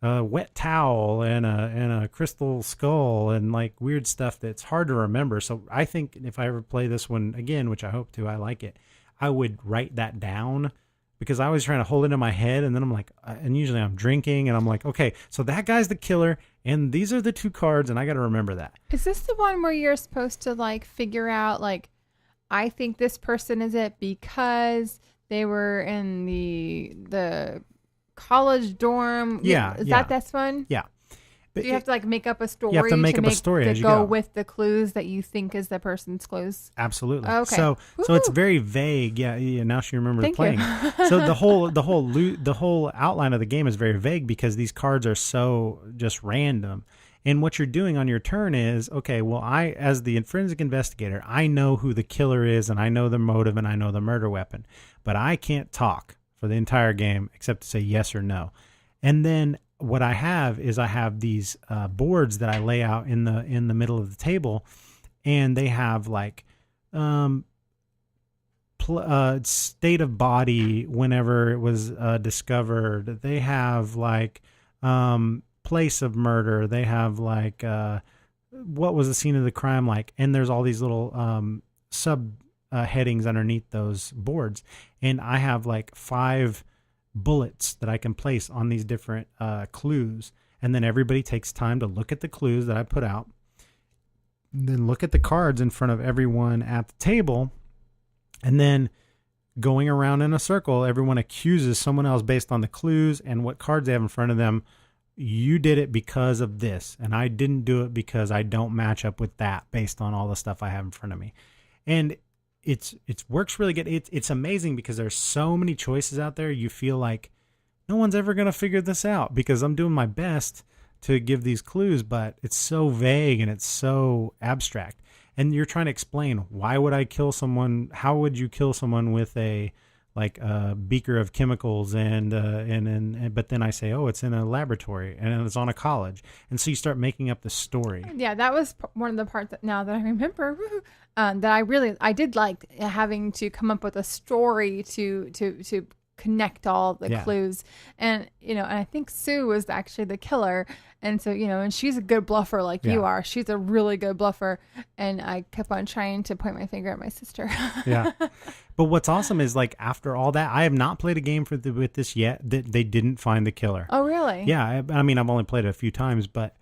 a wet towel and a crystal skull and like weird stuff that's hard to remember. So I think if I ever play this one again, which I hope to, I like it, I would write that down, because I was trying to hold it in my head, and then I'm like, and usually I'm drinking, and I'm like, okay, so that guy's the killer, and these are the 2 cards, and I got to remember that. Is this the one where you're supposed to like figure out like, I think this person is it because they were in the college dorm? Yeah. Is that this one? Yeah. But Do you have to like make up a story? You have to make up a story as you go with the clues that you think is the person's clues. Absolutely. Okay. So it's very vague. Yeah. Now she remembers Thank playing. you. So the whole outline of the game is very vague because these cards are so just random. And what you're doing on your turn is, okay, well, I, as the forensic investigator, I know who the killer is, and I know the motive, and I know the murder weapon, but I can't talk for the entire game except to say yes or no. And then what I have is these boards that I lay out in the middle of the table, and they have like state of body whenever it was discovered. They have like place of murder. They have like what was the scene of the crime like, and there's all these little sub headings underneath those boards, and I have like 5 bullets that I can place on these different clues, and then everybody takes time to look at the clues that I put out, then look at the cards in front of everyone at the table, and then going around in a circle, everyone accuses someone else based on the clues and what cards they have in front of them. You did it because of this, and I didn't do it because I don't match up with that based on all the stuff I have in front of me. And it works really good. It's amazing because there's so many choices out there. You feel like no one's ever going to figure this out because I'm doing my best to give these clues, but it's so vague and it's so abstract. And you're trying to explain, why would I kill someone? How would you kill someone with a like a beaker of chemicals and but then I say, oh, it's in a laboratory and it's on a college. And so you start making up the story. Yeah, that was one of the parts that now that I remember that I did like having to come up with a story to connect all the clues. And, and I think Sue was actually the killer. And so, and she's a good bluffer like you are. She's a really good bluffer. And I kept on trying to point my finger at my sister. Yeah. But what's awesome is like after all that, I have not played a game with this yet that they didn't find the killer. Oh, really? Yeah. I mean, I've only played it a few times, but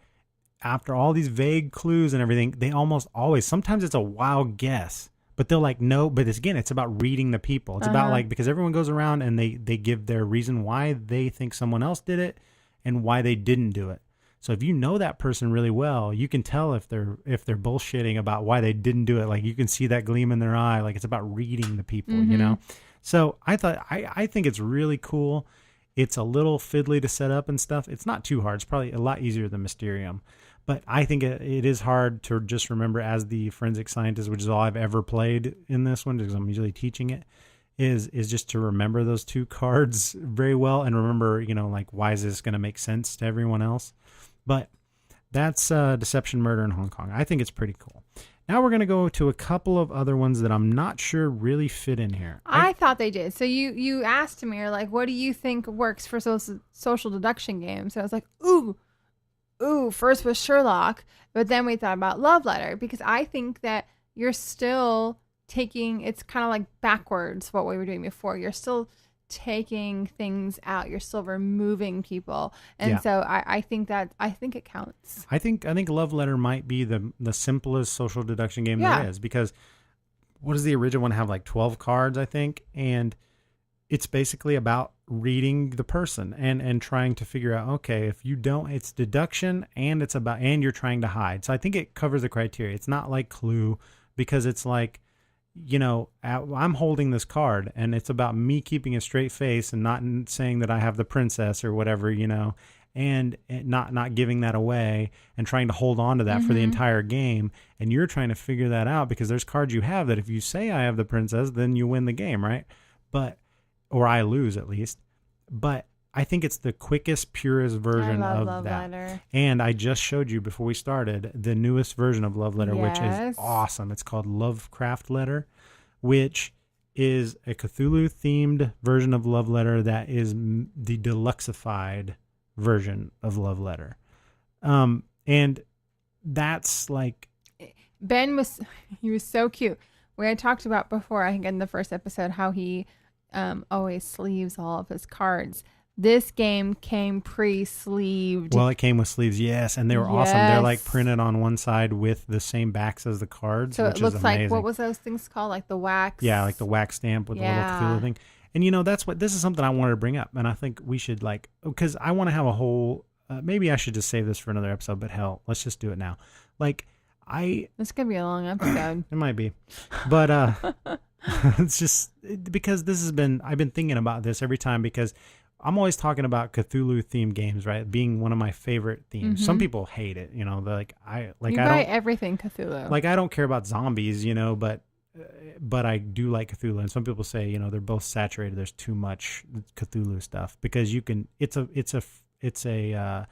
after all these vague clues and everything, they almost always, sometimes it's a wild guess. But they're like, no, but it's about reading the people. It's about like, because everyone goes around and they give their reason why they think someone else did it and why they didn't do it. So if you know that person really well, you can tell if they're bullshitting about why they didn't do it. Like you can see that gleam in their eye. Like it's about reading the people, So I think it's really cool. It's a little fiddly to set up and stuff. It's not too hard. It's probably a lot easier than Mysterium. But I think it is hard to just remember as the forensic scientist, which is all I've ever played in this one because I'm usually teaching it, is just to remember those two cards very well and remember, like why is this going to make sense to everyone else? But that's Deception, Murder in Hong Kong. I think it's pretty cool. Now we're going to go to a couple of other ones that I'm not sure really fit in here. I thought they did. So you asked me, or like, what do you think works for social deduction games? So I was like, ooh, first was Sherlock, but then we thought about Love Letter because I think that you're still taking, it's kind of like backwards what we were doing before. You're still taking things out. You're still removing people. And so I think it counts. I think Love Letter might be the simplest social deduction game there is because what does the original one have? Like 12 cards, I think. And it's basically about reading the person and trying to figure out, okay, if you don't, it's deduction and you're trying to hide. So I think it covers the criteria. It's not like Clue because it's like, I'm holding this card and it's about me keeping a straight face and not saying that I have the princess or whatever, and not giving that away and trying to hold on to that for the entire game. And you're trying to figure that out because there's cards you have that if you say I have the princess, then you win the game, right? Or I lose at least. But I think it's the quickest, purest version of Love that. Letter. And I just showed you before we started the newest version of Love Letter, which is awesome. It's called Lovecraft Letter, which is a Cthulhu-themed version of Love Letter that is the deluxeified version of Love Letter. And that's like... Ben was so cute. We had talked about before, I think in the first episode, how he always sleeves all of his cards. This game came pre-sleeved. Well, it came with sleeves, yes, and they were awesome. They're like printed on one side with the same backs as the cards, so which it looks is amazing. like, what was those things called? Like the wax? Yeah, like the wax stamp with the little Cthulhu thing. And this is something I wanted to bring up, and I think we should because I want to have a whole, maybe I should just save this for another episode, but hell, let's just do it now. It's going to be a long episode. It might be, but it's just because I've been thinking about this every time because I'm always talking about Cthulhu themed games, right? Being one of my favorite themes. Some people hate it, you buy everything Cthulhu. Like I don't care about zombies, but I do like Cthulhu. And some people say, they're both saturated. There's too much Cthulhu stuff because it's a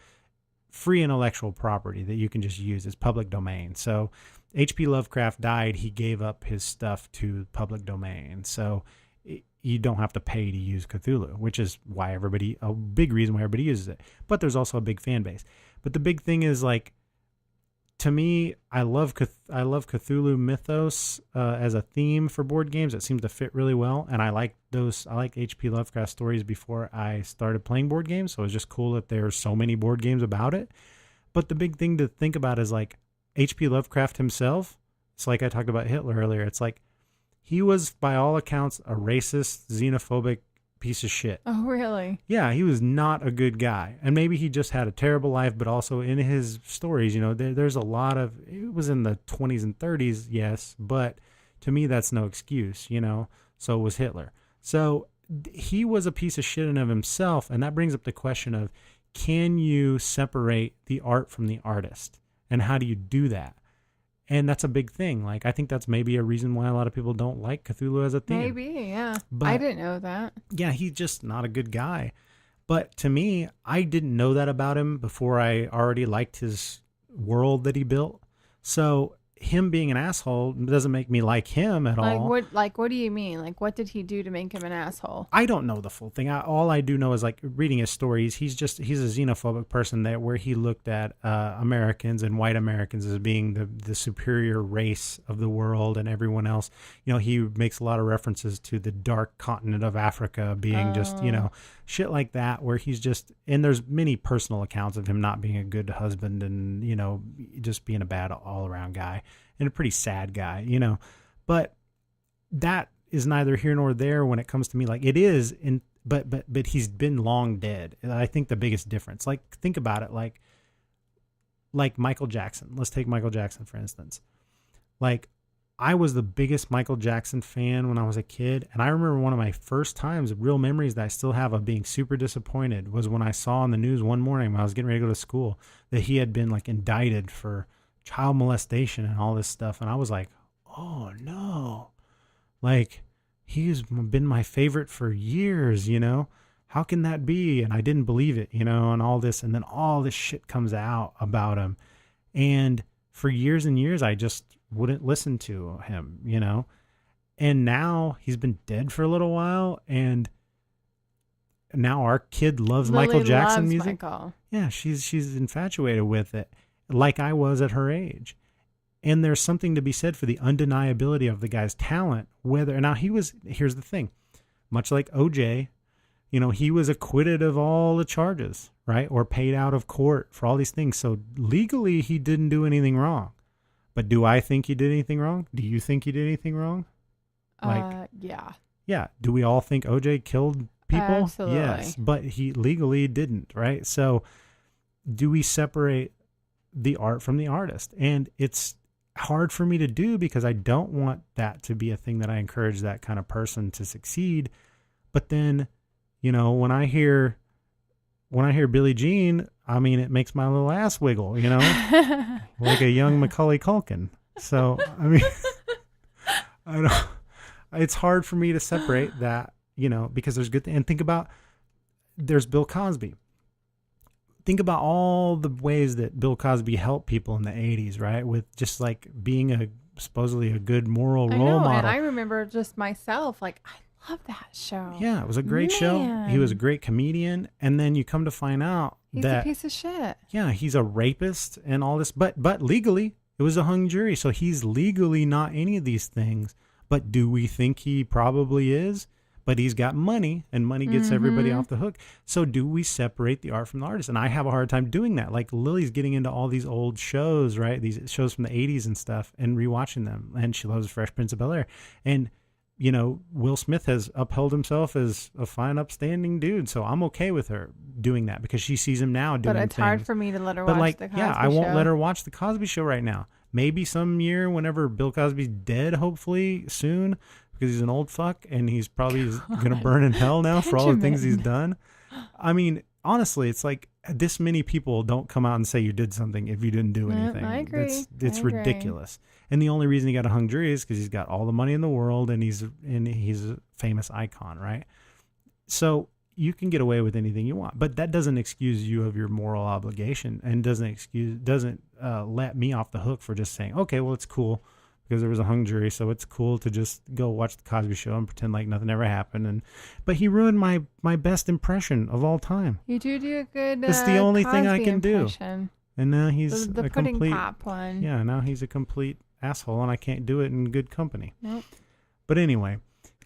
free intellectual property that you can just use. It's public domain. So H.P. Lovecraft died. He gave up his stuff to public domain. So you don't have to pay to use Cthulhu, which is a big reason why everybody uses it. But there's also a big fan base. But the big thing is to me, I love Cthulhu mythos as a theme for board games. It seems to fit really well, and I like H.P. Lovecraft stories before I started playing board games. So it's just cool that there's so many board games about it. But the big thing to think about is H.P. Lovecraft himself. It's like I talked about Hitler earlier. It's like he was, by all accounts, a racist, xenophobic piece of shit. Oh, really? Yeah, he was not a good guy. And maybe he just had a terrible life, but also in his stories, there's a lot of, it was in the 20s and 30s, yes, but to me, that's no excuse, so was Hitler. So he was a piece of shit in of himself, and that brings up the question of, can you separate the art from the artist? And how do you do that? And that's a big thing. Like, I think that's maybe a reason why a lot of people don't like Cthulhu as a theme. Maybe, yeah. But, I didn't know that. Yeah, he's just not a good guy. But to me, I didn't know that about him before I already liked his world that he built. So him being an asshole doesn't make me like him at all. What do you mean? Like, what did he do to make him an asshole? I don't know the full thing. All I do know is, like, reading his stories, he's a xenophobic person where he looked at Americans and white Americans as being the superior race of the world, and everyone else, you know, he makes a lot of references to the dark continent of Africa being just, you know, shit like that, where he's just, and there's many personal accounts of him not being a good husband and, you know, just being a bad all around guy and a pretty sad guy, you know. But that is neither here nor there when it comes to me. Like, it is but he's been long dead. And I think the biggest difference, like, think about it, like Michael Jackson. Let's take Michael Jackson, for instance. Like, I was the biggest Michael Jackson fan when I was a kid. And I remember one of my first times, real memories that I still have of being super disappointed, was when I saw on the news one morning when I was getting ready to go to school that he had been, like, indicted for child molestation and all this stuff. And I was like, oh no, like, he's been my favorite for years, you know, how can that be? And I didn't believe it, you know, and all this, and then all this shit comes out about him. And for years and years, I just wouldn't listen to him, you know, and now he's been dead for a little while. And now our kid loves Lily Michael Jackson loves music. Michael. Yeah. She's infatuated with it, like I was at her age. And there's something to be said for the undeniability of the guy's talent. Here's the thing, much like OJ, you know, he was acquitted of all the charges, right? Or paid out of court for all these things. So legally he didn't do anything wrong. But do I think he did anything wrong? Do you think he did anything wrong? Yeah. Yeah. Do we all think OJ killed people? Absolutely. Yes. But he legally didn't, right? So do we separate the art from the artist? And it's hard for me to do because I don't want that to be a thing that I encourage that kind of person to succeed. But then, you know, when I hear Billie Jean, I mean, it makes my little ass wiggle, you know, like a young Macaulay Culkin. So, I mean, it's hard for me to separate that, you know, because there's and think about, there's Bill Cosby. Think about all the ways that Bill Cosby helped people in the 80s, right? With just like being supposedly a good moral role model. And I remember just myself, like, I love that show. Yeah, it was a great show. He was a great comedian. And then you come to find out he's that a piece of shit. Yeah, he's a rapist and all this. But legally, it was a hung jury. So he's legally not any of these things. But do we think he probably is? But he's got money, and money gets everybody off the hook. So do we separate the art from the artist? And I have a hard time doing that. Like, Lily's getting into all these old shows, right? These shows from the 80s and stuff, and rewatching them. And she loves Fresh Prince of Bel-Air. And, you know, Will Smith has upheld himself as a fine, upstanding dude. So I'm okay with her doing that because she sees him now doing things. But it's hard for me to let her but watch like, the Cosby yeah, I won't Show. let her watch the Cosby Show right now. Maybe some year, whenever Bill Cosby's dead, hopefully soon, because he's an old fuck and he's probably going to burn in hell now for all the things he's done. I mean, honestly, it's like this many people don't come out and say you did something if you didn't do anything. I agree. It's I agree. ridiculous. And the only reason he got a hung jury is because he's got all the money in the world and he's a famous icon, right? So you can get away with anything you want, but that doesn't excuse you of your moral obligation and doesn't let me off the hook for just saying, okay, well, it's cool because there was a hung jury, so it's cool to just go watch the Cosby Show and pretend like nothing ever happened. But he ruined my best impression of all time. You do a good. It's the only thing I Cosby can impression. do. And now he's the a pudding complete pop one. Yeah, now he's a complete asshole, and I can't do it in good company. Nope. But anyway,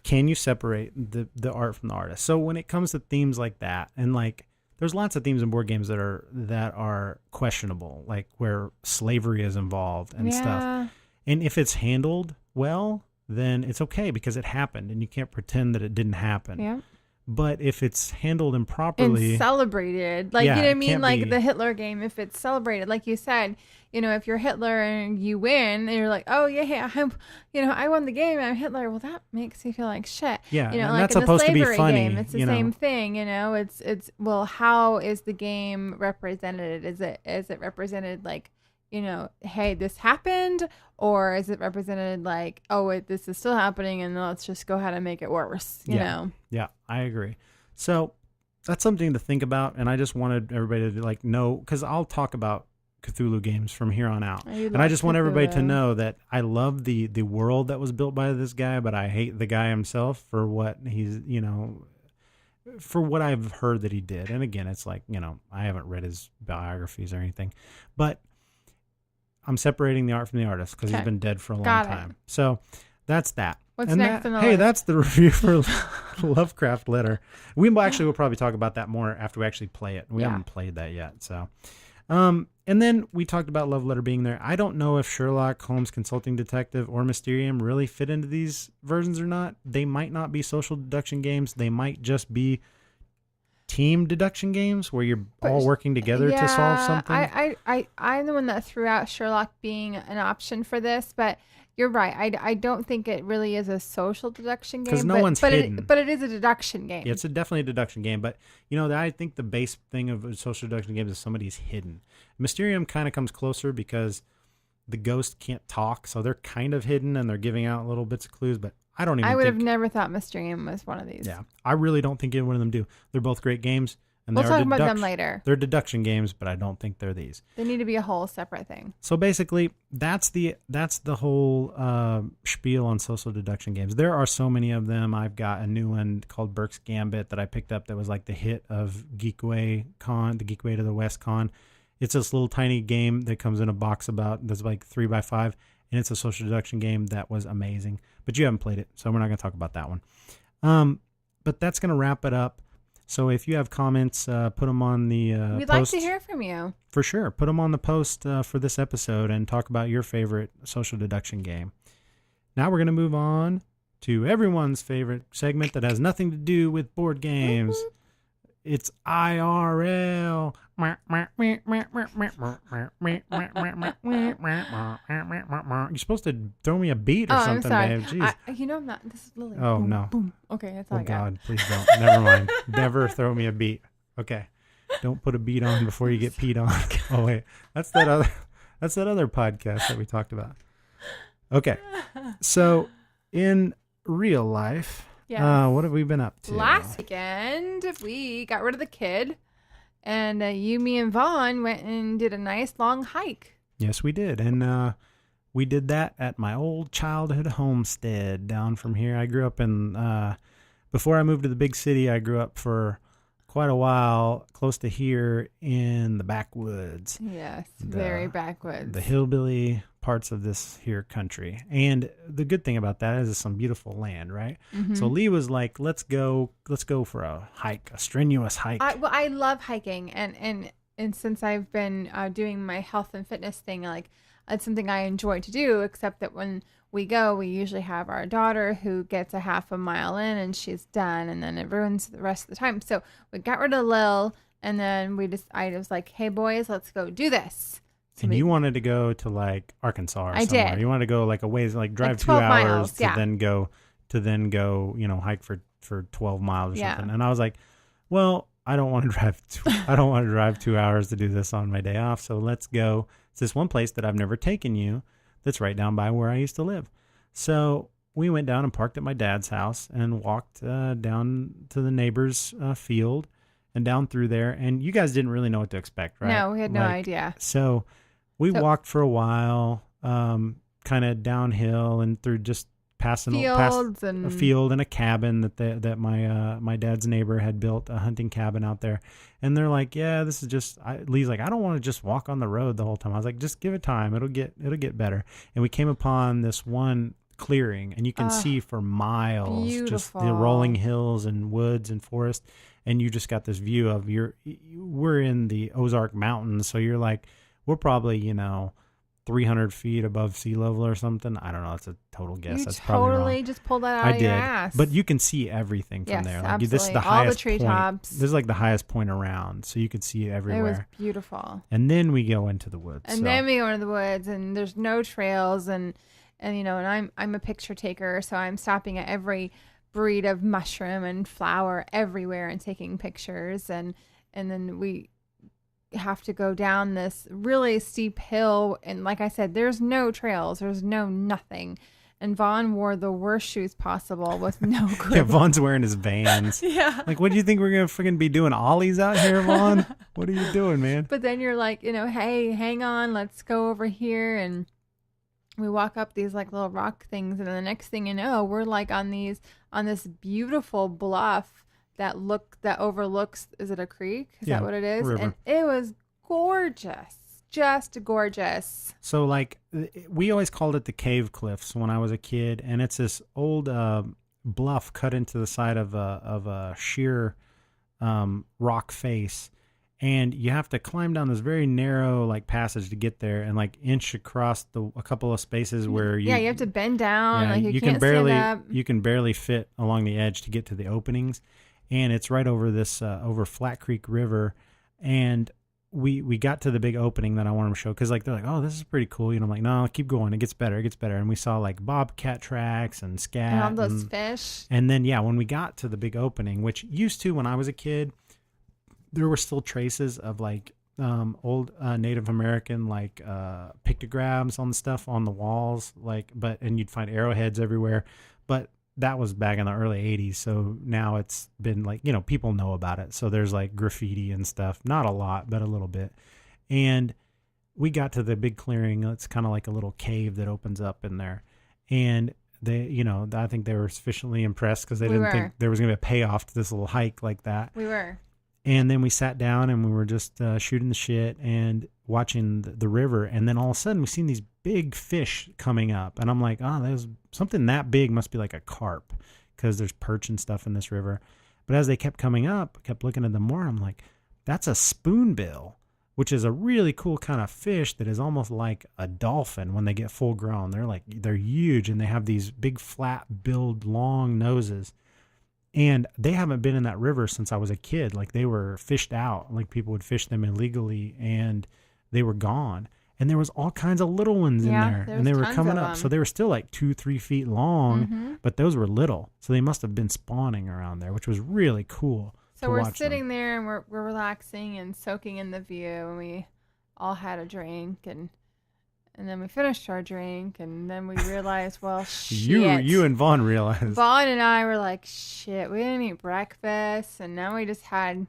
can you separate the art from the artist? So when it comes to themes like that, and like there's lots of themes in board games that are questionable, like where slavery is involved and stuff. And if it's handled well, then it's okay because it happened and you can't pretend that it didn't happen. Yeah. But if it's handled improperly and celebrated, like, yeah, you know what I mean? Like be the Hitler game, if it's celebrated, like you said, you know, if you're Hitler and you win and you're like, oh yeah, I won the game, I'm Hitler. Well, that makes you feel like shit. Yeah. You know, and like that's in the supposed to be slavery funny. game, it's the same thing, you know, it's, well, how is the game represented? Is it represented like hey, this happened, or is it represented like, oh, this is still happening, and let's just go ahead and make it worse, you know? Yeah, I agree. So that's something to think about, and I just wanted everybody to know, because I'll talk about Cthulhu games from here on out, and I just want everybody to know that I love the world that was built by this guy, but I hate the guy himself for what he's, for what I've heard that he did. And again, it's like, I haven't read his biographies or anything, but I'm separating the art from the artist because he's been dead for a long time. So that's that. What's next on the Hey, list? that's the review for Lovecraft Letter. We'll probably talk about that more after we actually play it. We haven't played that yet. So, and then we talked about Love Letter being there. I don't know if Sherlock Holmes Consulting Detective or Mysterium really fit into these versions or not. They might not be social deduction games. They might just be team deduction games where you're all working together to solve something. I'm the one that threw out Sherlock being an option for this, but you're right. I don't think it really is a social deduction game. Because one's hidden. But it is a deduction game. Yeah, it's definitely a deduction game. But, I think the base thing of a social deduction game is somebody's hidden. Mysterium kind of comes closer because the ghost can't talk. So they're kind of hidden and they're giving out little bits of clues. But I would have never thought Mysterium was one of these. Yeah, I really don't think either one of them do. They're both great games. And we'll talk about them later. They're deduction games, but I don't think they're these. They need to be a whole separate thing. So basically, that's the whole spiel on social deduction games. There are so many of them. I've got a new one called Burke's Gambit that I picked up that was like the hit of Geekway Con, the Geekway to the West Con. It's this little tiny game that comes in a box that's like 3x5, and it's a social deduction game that was amazing. But you haven't played it, so we're not going to talk about that one. But that's going to wrap it up. So if you have comments, put them on the We'd post. like to hear from you. For sure. Put them on the post for this episode and talk about your favorite social deduction game. Now we're going to move on to everyone's favorite segment that has nothing to do with board games. It's IRL. You're supposed to throw me a beat or something, I'm babe. sorry. Jeez. I'm not. This is Lily. Oh, Boom, no. Boom. Okay, that's all I got. God, please don't. Never mind. Never throw me a beat. Okay. Don't put a beat on before you get peed on. Oh, wait. That's that other podcast that we talked about. Okay. So, in real life, what have we been up to? Last weekend, we got rid of the kid, and you, me, and Vaughn went and did a nice long hike. Yes, we did. And we did that at my old childhood homestead down from here. I grew up in, before I moved to the big city, I grew up for quite a while close to here in the backwoods. Yes, very backwoods. The hillbilly parts of this here country. And the good thing about that is it's some beautiful land, right? Mm-hmm. So Lee was like, let's go for a hike, a strenuous hike. I love hiking, and since I've been doing my health and fitness thing, like it's something I enjoy to do, except that when we go, we usually have our daughter who gets a half a mile in and she's done, and then it ruins the rest of the time. So we got rid of Lil, and then I was like, hey boys, let's go do this. So and you wanted to go to like Arkansas or I somewhere. did. You wanted to go like a ways, like drive 2 12 hours miles, to then go, hike for 12 miles or something. And I was like, well, I don't want to drive 2 hours to do this on my day off. So let's go. It's this one place that I've never taken you that's right down by where I used to live. So we went down and parked at my dad's house and walked down to the neighbor's field and down through there. And you guys didn't really know what to expect, right? No, we had no idea. So we walked for a while, kind of downhill and through just past a field and a cabin that my dad's neighbor had built, a hunting cabin out there. And they're like, yeah, this is just, Lee's like, I don't want to just walk on the road the whole time. I was like, just give it time. It'll get better. And we came upon this one clearing, and you can see for miles, beautiful. Just the rolling hills and woods and forest. And you just got this view of we're in the Ozark Mountains. So you're like, we're probably, 300 feet above sea level or something. I don't know. It's a total guess. That's probably wrong. Just pulled that out of your ass. But you can see everything from there. Like, absolutely. This is the all highest the treetops. This is like the highest point around, so you could see everywhere. It was beautiful. And then we go into the woods. Then we go into the woods, and there's no trails, and I'm a picture taker, so I'm stopping at every breed of mushroom and flower everywhere and taking pictures, and then we have to go down this really steep hill. And like I said, there's no trails. There's no nothing. And Vaughn wore the worst shoes possible with no grip. Yeah, Vaughn's wearing his Vans. Yeah. Like, what do you think we're going to freaking be doing ollies out here, Vaughn? What are you doing, man? But then you're like, hey, hang on, let's go over here. And we walk up these like little rock things. And then the next thing you know, we're like on this beautiful bluff that overlooks, is it a creek? Is that what it is? River. And it was gorgeous. Just gorgeous. So, like, we always called it the Cave Cliffs when I was a kid, and it's this old bluff cut into the side of a sheer rock face, and you have to climb down this very narrow like passage to get there, and like inch across a couple of spaces where you have to bend down. Yeah, like you can can't barely stand up. you can barely fit along the edge to get to the openings, and it's right over this over Flat Creek River, and we got to the big opening that I wanted to show because like they're like, oh, this is pretty cool. I'm like, no, keep going. It gets better. And we saw like bobcat tracks and scat. And all those fish. And then, when we got to the big opening, which used to, when I was a kid, there were still traces of like old Native American like pictograms on the stuff on the walls. And you'd find arrowheads everywhere. But that was back in the early 80s. So now it's been like, people know about it. So there's like graffiti and stuff, not a lot, but a little bit. And we got to the big clearing. It's kind of like a little cave that opens up in there. And they, I think they were sufficiently impressed because they didn't think there was going to be a payoff to this little hike like that. We were. And then we sat down and we were just shooting the shit and watching the river. And then all of a sudden we seen these big fish coming up. And I'm like, oh, there's something that big must be like a carp because there's perch and stuff in this river. But as they kept coming up, I kept looking at them more. I'm like, that's a spoonbill, which is a really cool kind of fish that is almost like a dolphin when they get full grown. They're huge and they have these big flat billed long noses. And they haven't been in that river since I was a kid. Like they were fished out, like people would fish them illegally and they were gone. And there was all kinds of little ones in there and they were coming up. So they were still like 2-3 feet long, but those were little. So they must have been spawning around there, which was really cool. So we're sitting there and we're relaxing and soaking in the view, and we all had a drink and then we finished our drink, and then we realized, well, shit. You and Vaughn realized. Vaughn and I were like, shit, we didn't eat breakfast, and now we just had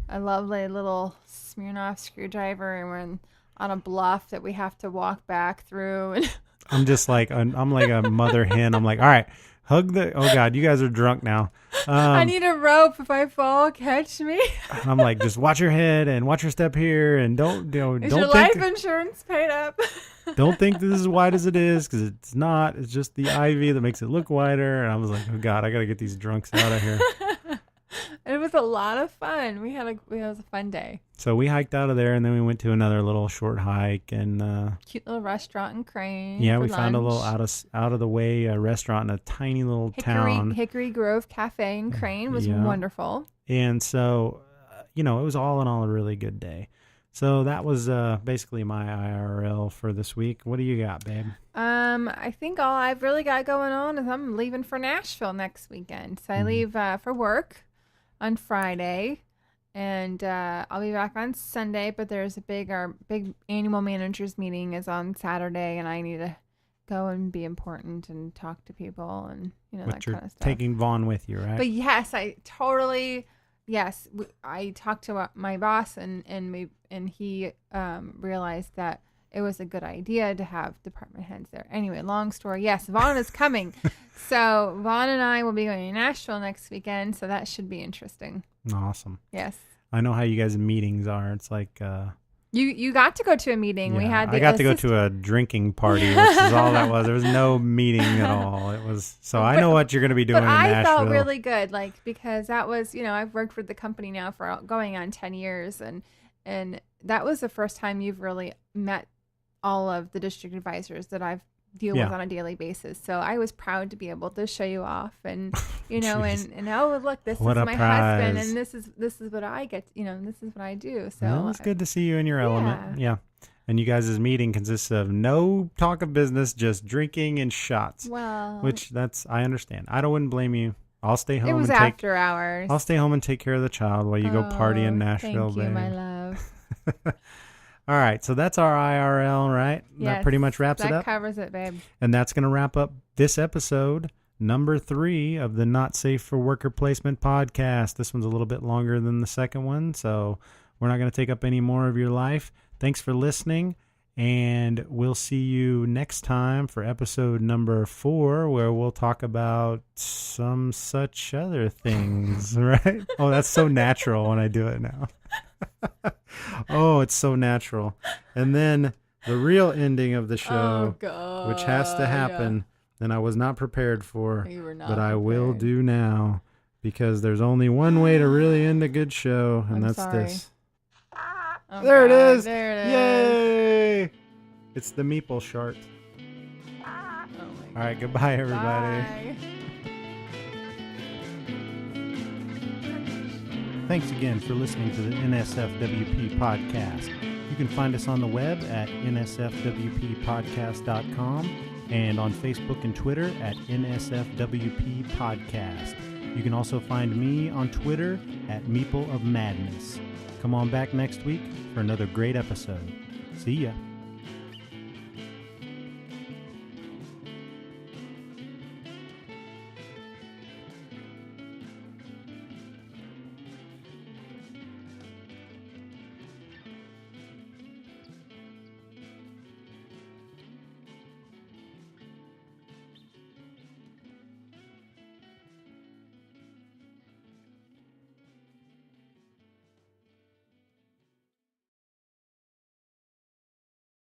a lovely little Smirnoff screwdriver, and we're on a bluff that we have to walk back through. And I'm just like, I'm like a mother hen. I'm like, all right, oh God, you guys are drunk now. I need a rope. If I fall, catch me. I'm like, just watch your head and watch your step here, and don't Is your life insurance paid up? Don't think this is as wide as it is, because it's not. It's just the ivy that makes it look wider. And I was like, oh God, I got to get these drunks out of here. It was a lot of fun. It was a fun day. So we hiked out of there, and then we went to another little short hike and cute little restaurant in Crane. Yeah, we found a little out of the way restaurant in a tiny little town. Hickory Grove Cafe in Crane was wonderful. And so, it was all in all a really good day. So that was basically my IRL for this week. What do you got, babe? I think all I've really got going on is I'm leaving for Nashville next weekend. So I leave for work on Friday, and I'll be back on Sunday. But there's our big annual managers meeting is on Saturday, and I need to go and be important and talk to people and that kind of stuff. Taking Vaughn with you, right? But yes, I talked to my boss and he realized that it was a good idea to have department heads there. Anyway, long story. Yes, Vaughn is coming. So Vaughn and I will be going to Nashville next weekend. So that should be interesting. Awesome. Yes. I know how you guys' meetings are. It's like you got to go to a meeting. Yeah, I got to go to a drinking party, which is all that was. There was no meeting at all. It was I know what you're going to be doing in Nashville. But I felt really good, because that was I've worked with the company now for going on 10 years, and that was the first time you've really met all of the district advisors that I've deal with on a daily basis. So I was proud to be able to show you off, and and oh look, this what is a my prize. husband, and this is what I get. This is what I do. So well, it's good to see you in your element. Yeah. And you guys' meeting consists of no talk of business, just drinking and shots. Well, which I understand. I wouldn't blame you. I'll stay home. After hours. I'll stay home and take care of the child while you go party in Nashville, thank you, baby. my love. All right, so that's our IRL, right? That pretty much wraps it That up. covers it, babe. And that's going to wrap up this episode, number 3 of the Not Safe for Worker Placement podcast. This one's a little bit longer than the second one, so we're not going to take up any more of your life. Thanks for listening, and we'll see you next time for episode number 4, where we'll talk about some such other things, right? Oh, that's so natural when I do it now. Oh, it's so natural. And then the real ending of the show, which has to happen, and I was not prepared for, You were not but I will prepared. do now, because there's only one way to really end a good show, and I'm that's sorry. this. Oh, There it God, is. There it is. Yay! It's the meeple shart. Oh my All right, goodbye, everybody. Bye. Thanks again for listening to the NSFWP podcast. You can find us on the web at nsfwppodcast.com and on Facebook and Twitter at NSFWP Podcast. You can also find me on Twitter at Meeple of Madness. Come on back next week for another great episode. See ya.